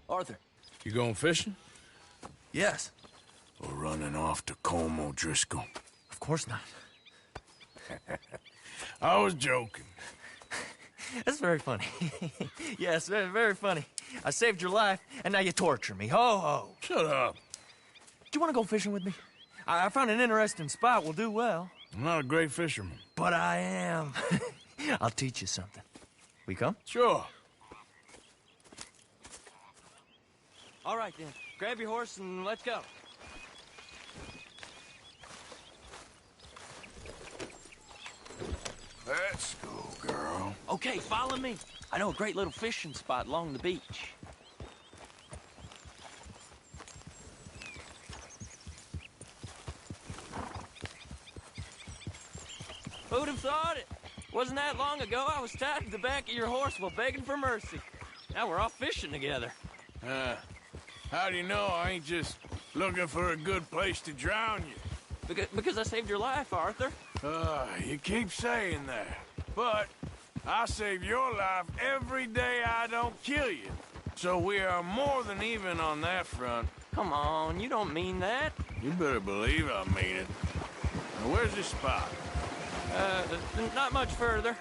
Arthur. You going fishing? Yes. Or running off to Colm O'Driscoll? Of course not. I was joking. That's very funny. Yes, very, very funny. I saved your life, and now you torture me. Ho, ho. Shut up. Do you want to go fishing with me? I found an interesting spot. We'll do well. I'm not a great fisherman. But I am. I'll teach you something. We come? Sure. All right, then. Grab your horse and let's go. Let's go, girl. Okay, follow me. I know a great little fishing spot along the beach. Who'd have thought it? Wasn't that long ago I was tied to the back of your horse while begging for mercy. Now we're off fishing together. How do you know I ain't just looking for a good place to drown you? Because I saved your life, Arthur. You keep saying that. But I save your life every day I don't kill you. So we are more than even on that front. Come on, you don't mean that. You better believe I mean it. Now, where's this spot? Not much further.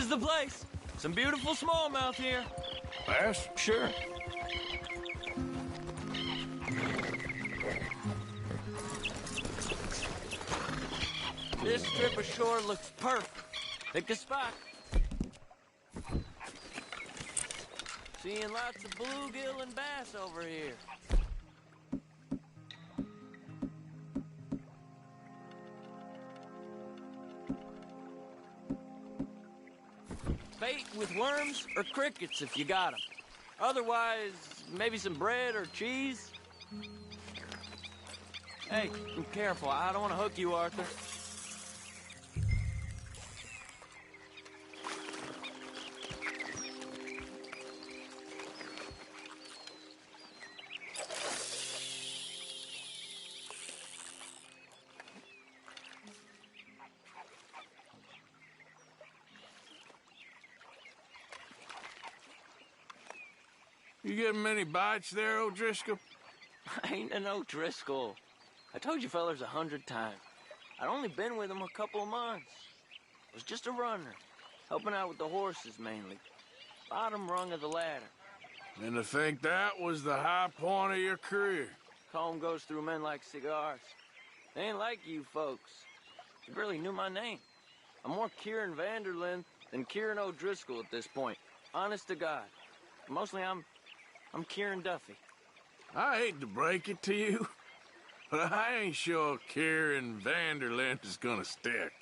is the place. Some beautiful smallmouth here. Bass? Sure. This strip of shore looks perfect. Pick a spot. Seeing lots of bluegill and bass over here. Bait with worms or crickets if you got them. Otherwise, maybe some bread or cheese. Hey, be careful. I don't want to hook you, Arthur. You getting many bites there, O'Driscoll? I ain't an O'Driscoll. I told you fellers 100 times. I'd only been with him a couple of months. Was just a runner, helping out with the horses mainly. Bottom rung of the ladder. And to think that was the high point of your career. Comb goes through men like cigars. They ain't like you folks. You barely knew my name. I'm more Kieran Vanderlyn than Kieran O'Driscoll at this point. Honest to God. Mostly I'm Kieran Duffy. I hate to break it to you, but I ain't sure Kieran Vanderlyn is gonna stick.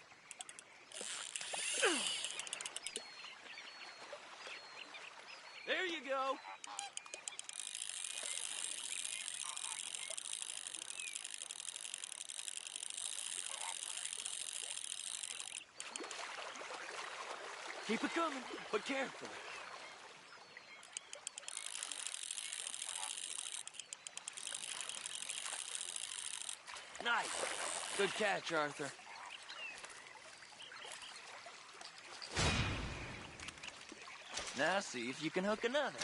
There you go. Keep it coming, but carefully. Nice. Good catch, Arthur. Now see if you can hook another.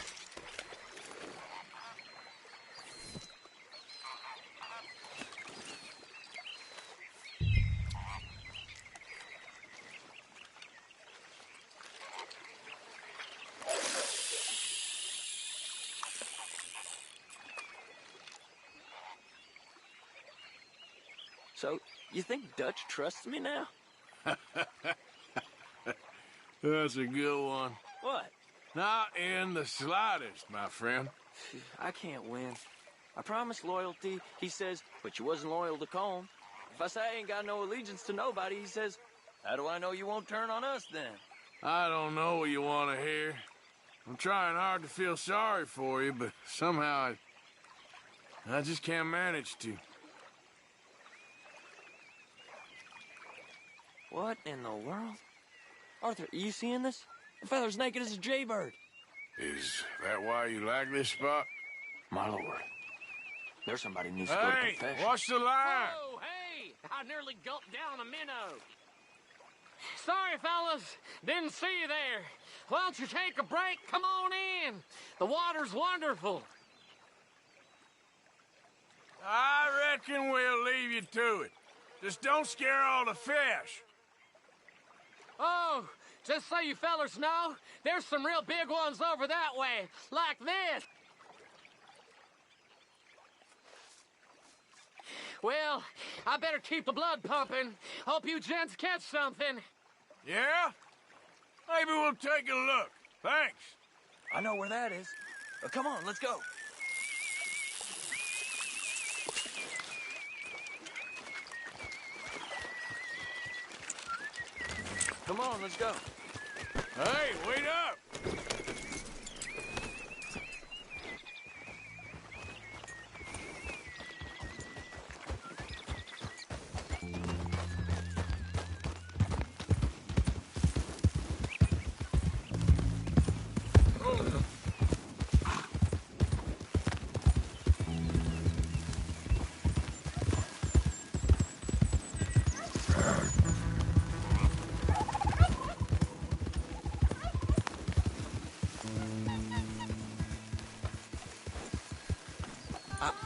So, you think Dutch trusts me now? That's a good one. What? Not in the slightest, my friend. I can't win. I promised loyalty, he says, but you wasn't loyal to Colm. If I say I ain't got no allegiance to nobody, he says, how do I know you won't turn on us then? I don't know what you want to hear. I'm trying hard to feel sorry for you, but somehow I just can't manage to. What in the world? Arthur, are you seeing this? The feather's naked as a jaybird. Is that why you like this spot? My lord. There's somebody needs to go to Hey, confession. watch the line! Oh, hey! I nearly gulped down a minnow. Sorry, fellas. Didn't see you there. Why don't you take a break? Come on in. The water's wonderful. I reckon we'll leave you to it. Just don't scare all the fish. Oh, just so you fellers know, there's some real big ones over that way, like this. Well, I better keep the blood pumping. Hope you gents catch something. Yeah? Maybe we'll take a look. Thanks. I know where that is. Come on, let's go. Come on, let's go. Hey, wait up!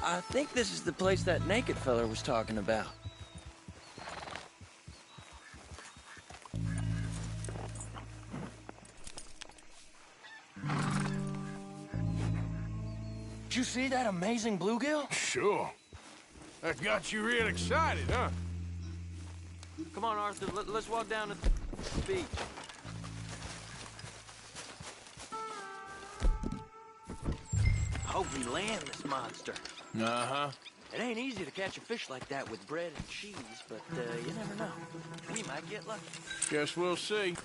I think this is the place that naked feller was talking about. Did you see that amazing bluegill? Sure. That got you real excited, huh? Come on, Arthur. Let's walk down to the beach. Hope we land this monster. Uh-huh. It ain't easy to catch a fish like that with bread and cheese, but you never know. We might get lucky. Guess we'll see.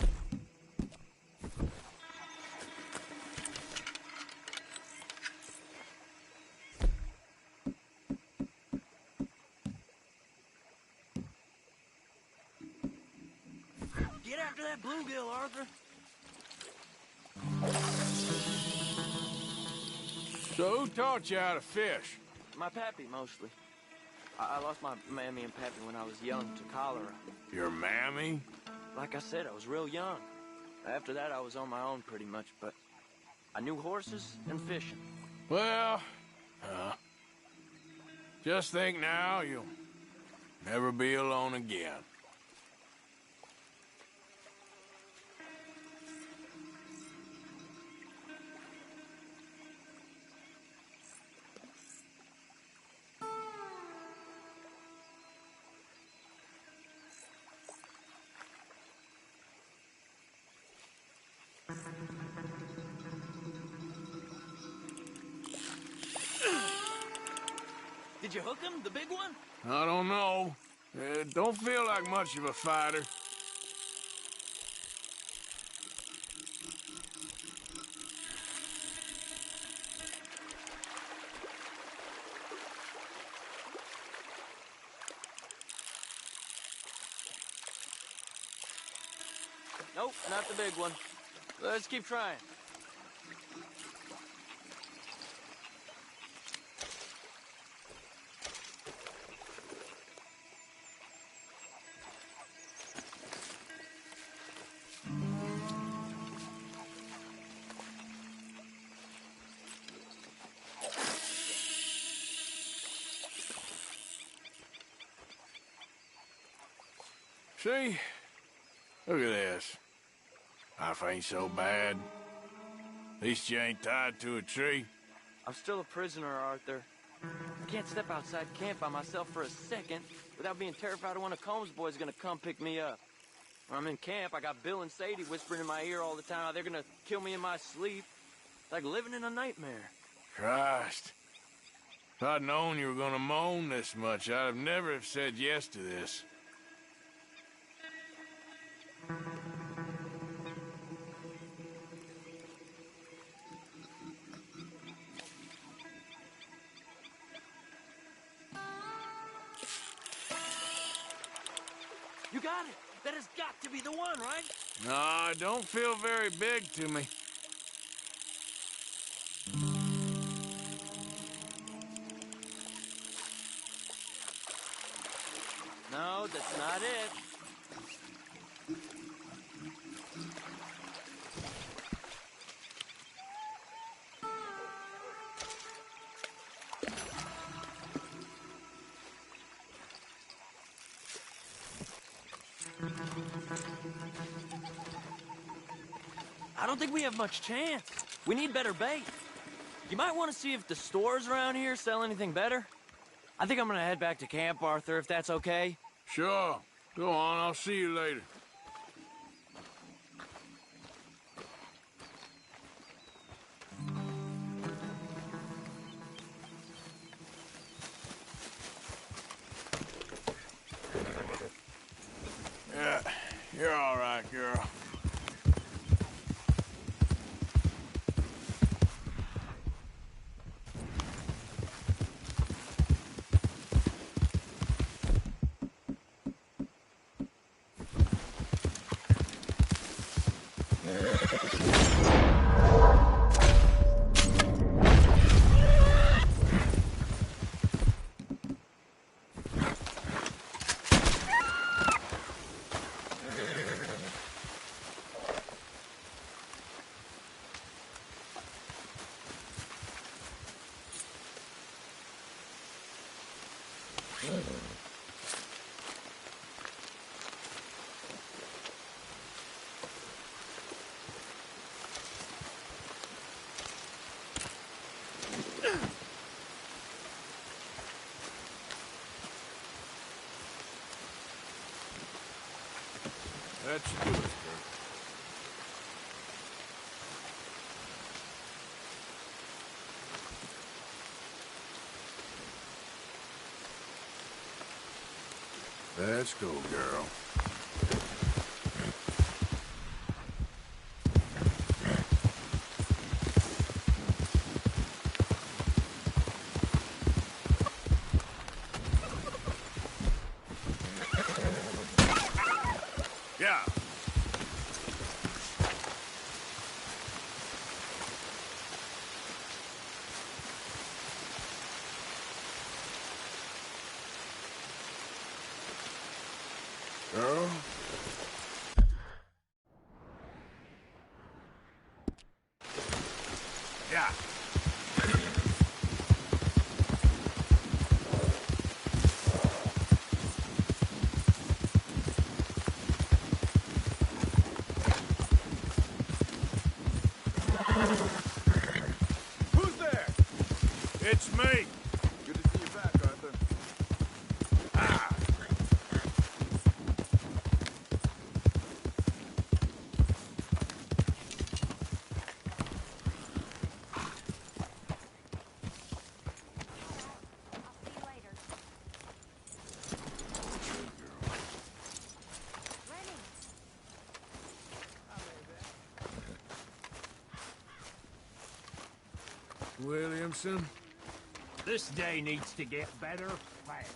Get after that bluegill, Arthur. So who taught you how to fish? My pappy, mostly. I lost my mammy and pappy when I was young to cholera. Your mammy? Like I said, I was real young. After that, I was on my own pretty much, but I knew horses and fishing. Well, just think now, you'll never be alone again. Did you hook him, the big one? I don't know. Don't feel like much of a fighter. Nope, not the big one. Let's keep trying. See? Look at this. Life ain't so bad. At least you ain't tied to a tree. I'm still a prisoner, Arthur. I can't step outside camp by myself for a second without being terrified of one of Combs' boys gonna come pick me up. When I'm in camp, I got Bill and Sadie whispering in my ear all the time how they're gonna kill me in my sleep. Like living in a nightmare. Christ. If I'd known you were gonna moan this much, I'd have never have said yes to this. You got it! That has got to be the one, right? No, it don't feel very big to me. No, that's not it. I don't think we have much chance. We need better bait. You might want to see if the stores around here sell anything better. I think I'm gonna head back to camp, Arthur, if that's okay. Sure. Go on, I'll see you later. Yeah, you're all right, girl. That should do it, Kurt. Let's go, girl. Yeah. Girl? Yeah. Who's there? It's me. Good to see you back, Arthur. Ah. Williamson? This day needs to get better fast.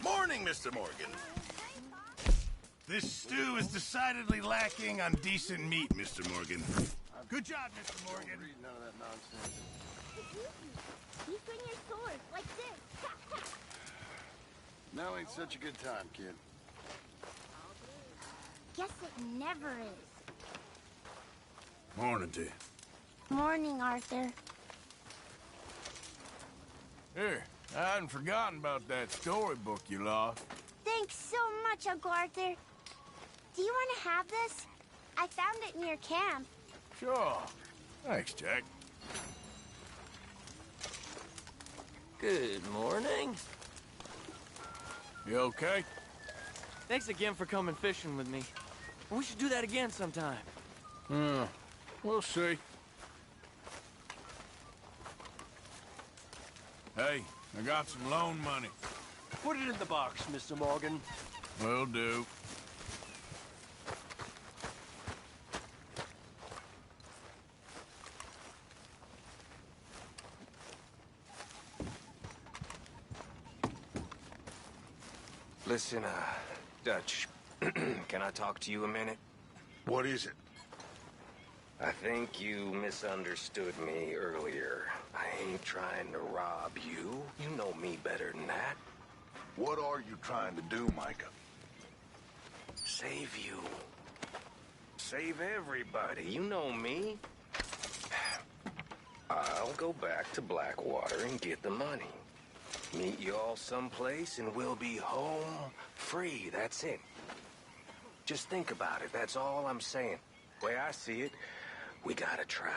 Morning, Mr. Morgan. This stew is decidedly lacking on decent meat, Mr. Morgan. Good job, Mr. Morgan. None of that nonsense. You swing your sword like this. Now ain't such a good time, kid. Guess it never is. Morning to you. Morning, Arthur. Here, I hadn't forgotten about that storybook you lost. Thanks so much, Uncle Arthur. Do you want to have this? I found it near camp. Sure. Thanks, Jack. Good morning. You okay? Thanks again for coming fishing with me. We should do that again sometime. We'll see. Hey, I got some loan money. Put it in the box, Mr. Morgan. Will do. Listen, Dutch, can I talk to you a minute? What is it? I think you misunderstood me earlier. I ain't trying to rob you. You know me better than that. What are you trying to do, Micah? Save you. Save everybody. You know me. I'll go back to Blackwater and get the money. Meet you all someplace and we'll be home free. That's it. Just think about it. That's all I'm saying. The way I see it, we gotta try.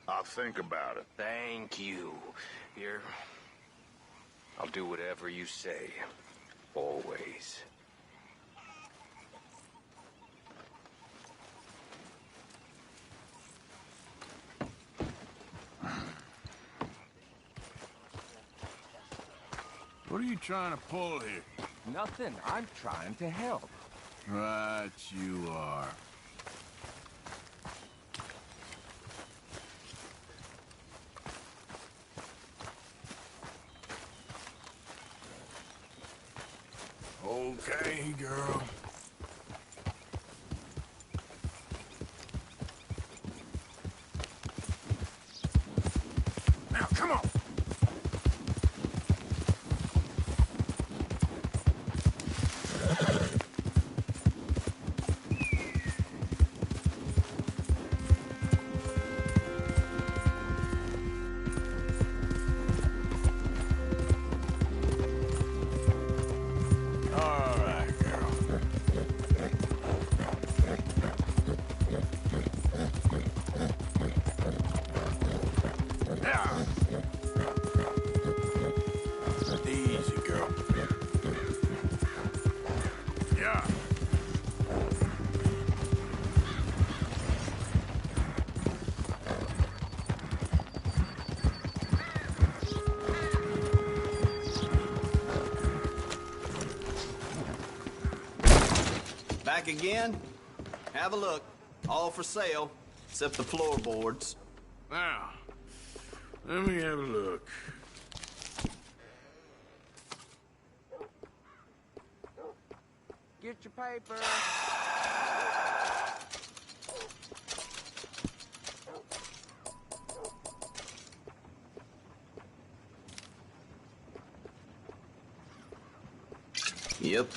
I'll think about it. Thank you. Here, I'll do whatever you say. Always. What are you trying to pull here? Nothing. I'm trying to help. Right, you are. Okay, girl. Now, come on! Back again? Have a look. All for sale, except the floorboards. Now, let me have a look. Get your paper. Yep.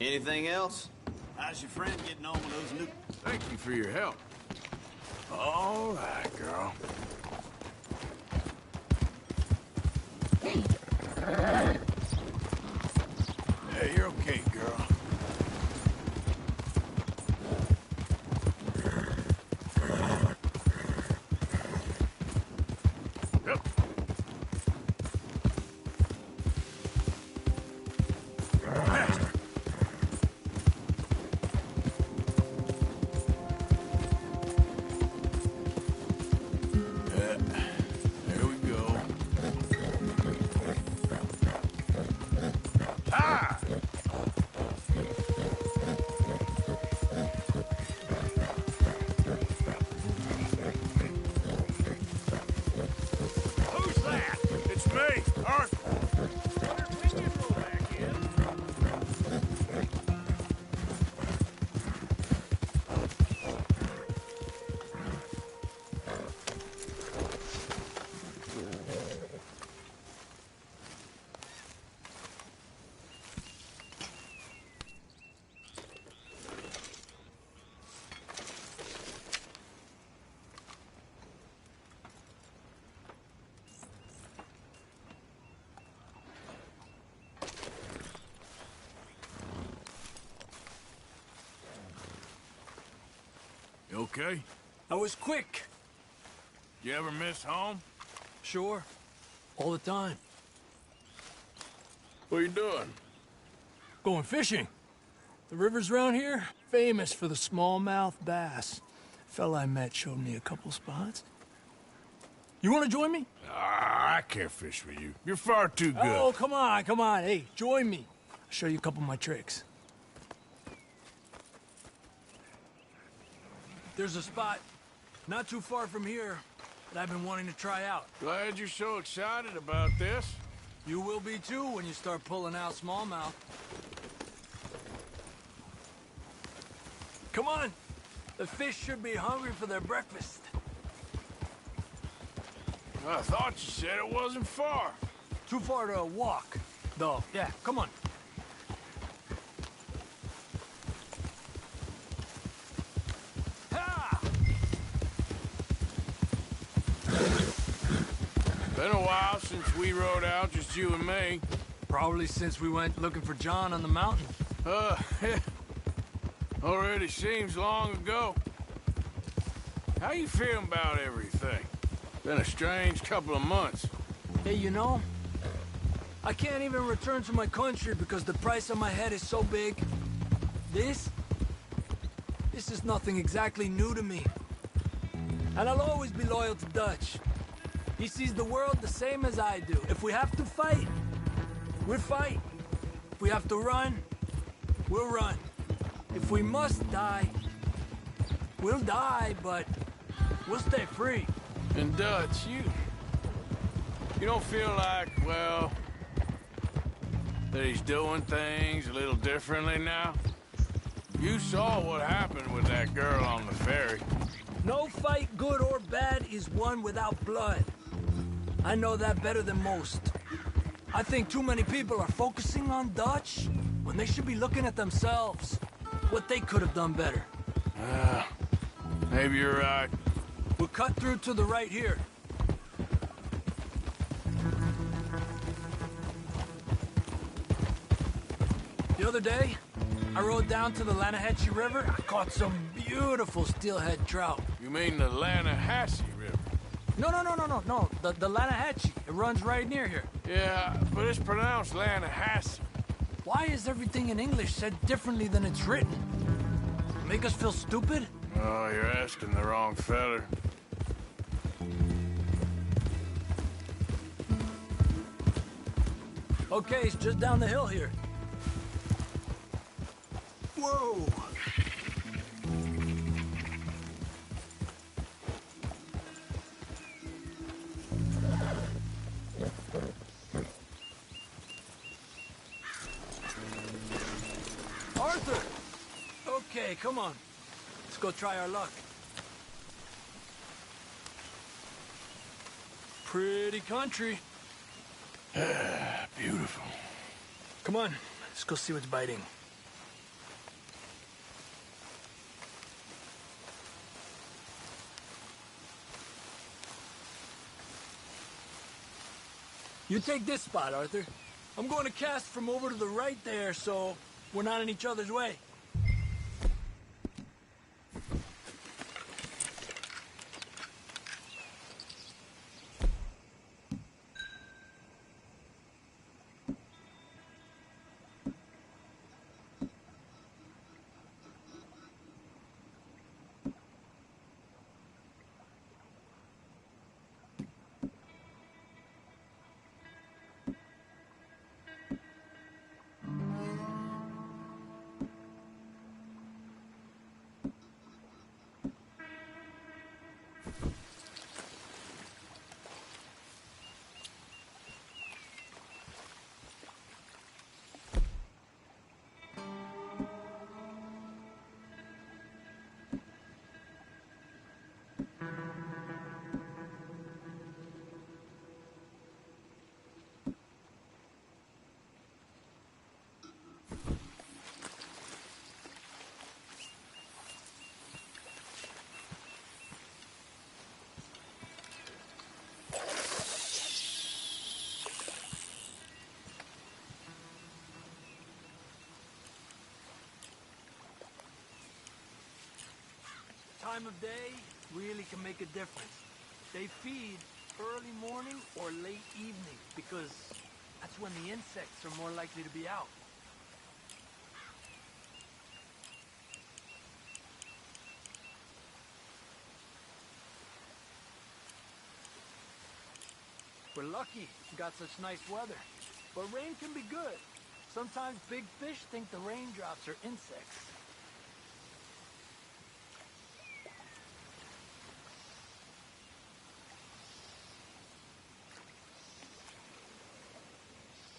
Anything else? How's your friend getting on with those new... Thank you for your help. All right, girl. Hey, you're okay, girl. There we go. Ah! Who's that? It's me, Arthur. You okay? I was quick. You ever miss home? Sure. All the time. What are you doing? Going fishing. The rivers around here, famous for the smallmouth bass. Fella I met showed me a couple spots. You want to join me? I can't fish with you. You're far too good. Oh, come on, come on. Hey, join me. I'll show you a couple of my tricks. There's a spot not too far from here that I've been wanting to try out. Glad you're so excited about this. You will be too when you start pulling out smallmouth. Come on. The fish should be hungry for their breakfast. I thought you said it wasn't far. Too far to walk, though. Yeah, come on. Been a while since we rode out, just you and me. Probably since we went looking for John on the mountain. Already seems long ago. How you feeling about everything? Been a strange couple of months. Hey, you know, I can't even return to my country because the price on my head is so big. This is nothing exactly new to me. And I'll always be loyal to Dutch. He sees the world the same as I do. If we have to fight, we'll fight. If we have to run, we'll run. If we must die, we'll die, but we'll stay free. And Dutch, you don't feel like, well, that he's doing things a little differently now? You saw what happened with that girl on the ferry. No fight, good or bad, is won without blood. I know that better than most. I think too many people are focusing on Dutch when they should be looking at themselves. What they could have done better. Maybe you're right. We'll cut through to the right here. The other day, I rode down to the Lanahatchee River. I caught some beautiful steelhead trout. You mean the Lanahatchee River? No. The Lanahatchee. It runs right near here. Yeah, but it's pronounced Lanahatchee. Why is everything in English said differently than it's written? Make us feel stupid? Oh, you're asking the wrong feller. Okay, it's just down the hill here. Whoa! Arthur! Okay, come on. Let's go try our luck. Pretty country. Beautiful. Come on, let's go see what's biting. You take this spot, Arthur. I'm going to cast from over to the right there, so we're not in each other's way. Time of day really can make a difference. They feed early morning or late evening because that's when the insects are more likely to be out. We're lucky we got such nice weather, but rain can be good. Sometimes big fish think the raindrops are insects.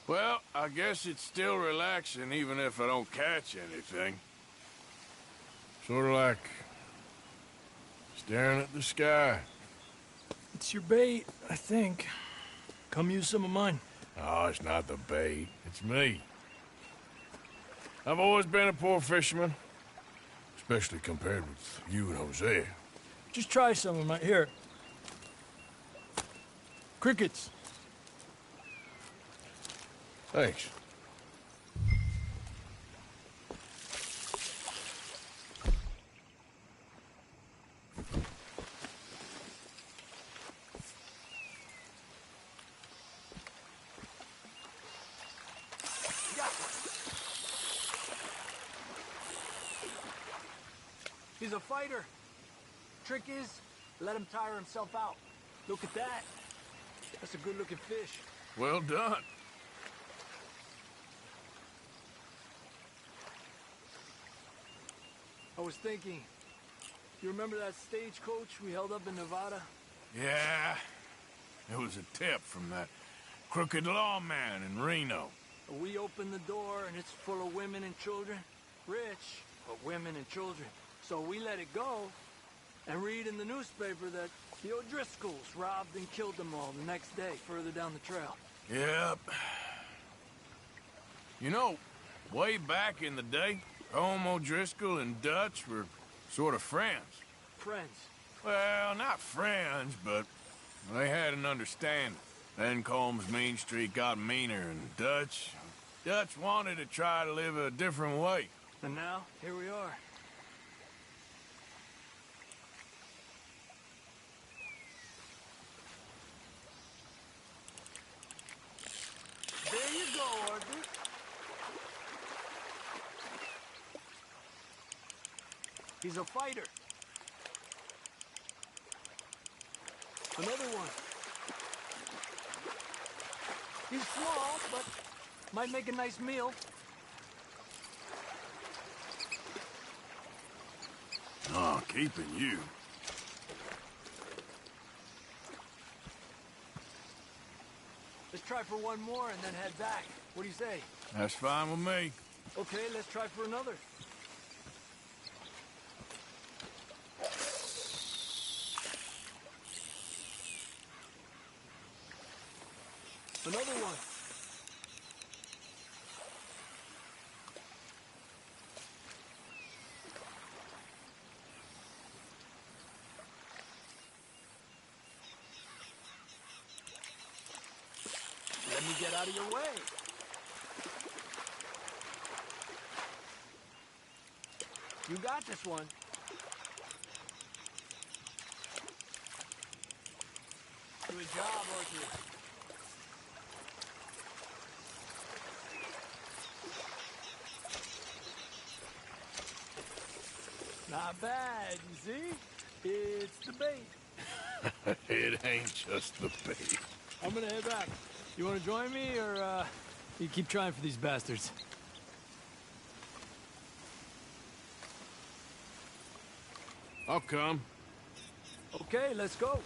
Well, I guess it's still relaxing even if I don't catch anything. Sort of like staring at the sky. It's your bait, I think. Come use some of mine. Oh, it's not the bait. It's me. I've always been a poor fisherman, especially compared with you and Hosea. Just try some of mine. Here. Crickets. Thanks. He's a fighter. Trick is, let him tire himself out. Look at that. That's a good-looking fish. Well done. I was thinking, you remember that stagecoach we held up in Nevada? Yeah. It was a tip from that crooked lawman in Reno. We opened the door and it's full of women and children. Rich, but women and children. So we let it go and read in the newspaper that the O'Driscolls robbed and killed them all the next day further down the trail. Yep. You know, way back in the day, Colm O'Driscoll and Dutch were sort of friends. Friends? Well, not friends, but they had an understanding. Then Colm's mean streak got meaner, and Dutch wanted to try to live a different way. And now, here we are. There you go, Arthur. He's a fighter. Another one. He's small, but Might make a nice meal. Oh, keeping you. Let's try for one more and then head back. What do you say? That's fine with me. Okay, let's try for another. Another one. Let me get out of your way. You got this one. Good job, Arthur. Not bad, you see? It's the bait. It ain't just the bait. I'm gonna head back. You wanna join me, or, you keep trying for these bastards? I'll come. Okay, let's go.